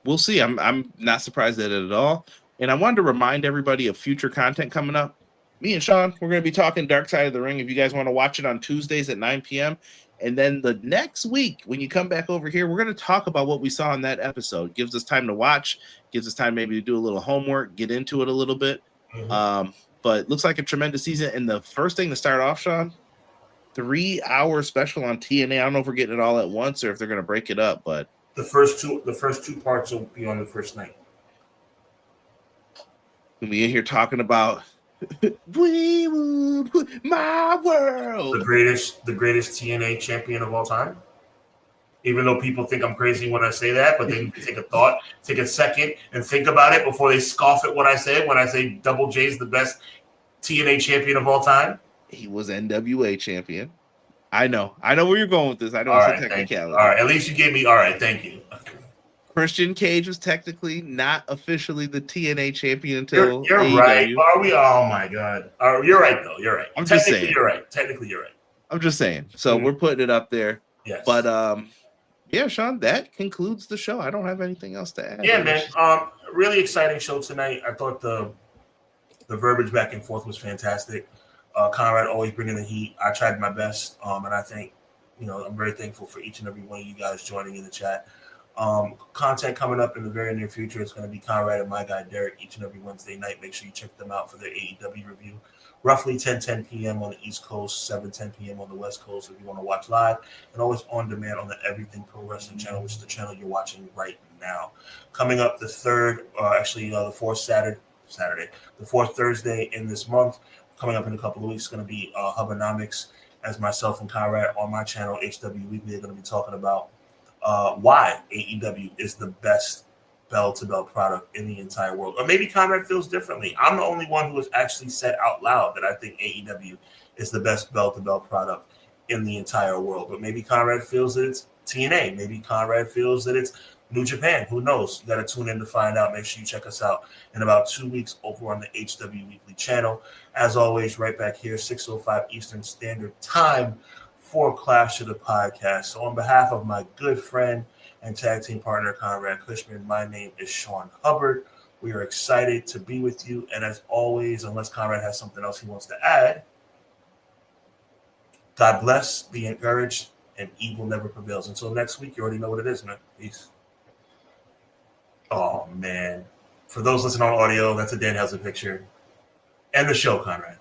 we'll see. I'm not surprised at it at all. And I wanted to remind everybody of future content coming up. Me and Sean, we're going to be talking Dark Side of the Ring. If you guys want to watch it on Tuesdays at 9 p.m. And then the next week, when you come back over here, we're going to talk about what we saw in that episode. Gives us time to watch, gives us time maybe to do a little homework, get into it a little bit. Mm-hmm. But looks like a tremendous season. And the first thing to start off, Sean, 3-hour special on TNA. I don't know if we're getting it all at once or if they're going to break it up, but the first two parts will be on the first night. We'll be in here talking about we will put my world. The greatest TNA champion of all time. Even though people think I'm crazy when I say that, but they take a second and think about it before they scoff at what I said when I say Double J's the best TNA champion of all time. He was NWA champion. I know where you're going with this. I know all it's a technicality. All right, at least you gave me. All right, thank you. Christian Cage was technically not officially the TNA champion until you're right. Are we? Oh my God! You're right though. You're right. I'm just saying. You're right. Technically, you're right. I'm just saying. So we're putting it up there. Yes. But yeah, Sean, that concludes the show. I don't have anything else to add. Yeah, man. Really exciting show tonight. I thought the verbiage back and forth was fantastic. Conrad always bringing the heat. I tried my best, and I think I'm very thankful for each and every one of you guys joining in the chat. Content coming up in the very near future. It's going to be Conrad and my guy Derek each and every Wednesday night. Make sure you check them out for their AEW review. Roughly 10 p.m. on the East Coast, 7:10 p.m. on the West Coast if you want to watch live, and always on demand on the Everything Pro Wrestling channel, which is the channel you're watching right now. Coming up the fourth Thursday in this month, coming up in a couple of weeks, is going to be Hubbonomics, as myself and Conrad on my channel, HW Weekly, are going to be talking about why AEW is the best bell-to-bell product in the entire world. Or maybe Conrad feels differently. I'm the only one who has actually said out loud that I think AEW is the best bell-to-bell product in the entire world. But maybe Conrad feels that it's TNA. Maybe Conrad feels that it's New Japan. Who knows? You got to tune in to find out. Make sure you check us out in about 2 weeks over on the HW Weekly channel. As always, right back here, 6:05 Eastern Standard Time for Clash of the Podcast. So on behalf of my good friend and tag team partner, Conrad Cushman, my name is Sean Hubbard. We are excited to be with you. And as always, unless Conrad has something else he wants to add, God bless, be encouraged, and evil never prevails. Until next week, you already know what it is, man. Peace. Oh, man. For those listening on audio, that's a Danhausen picture. End the show, Conrad.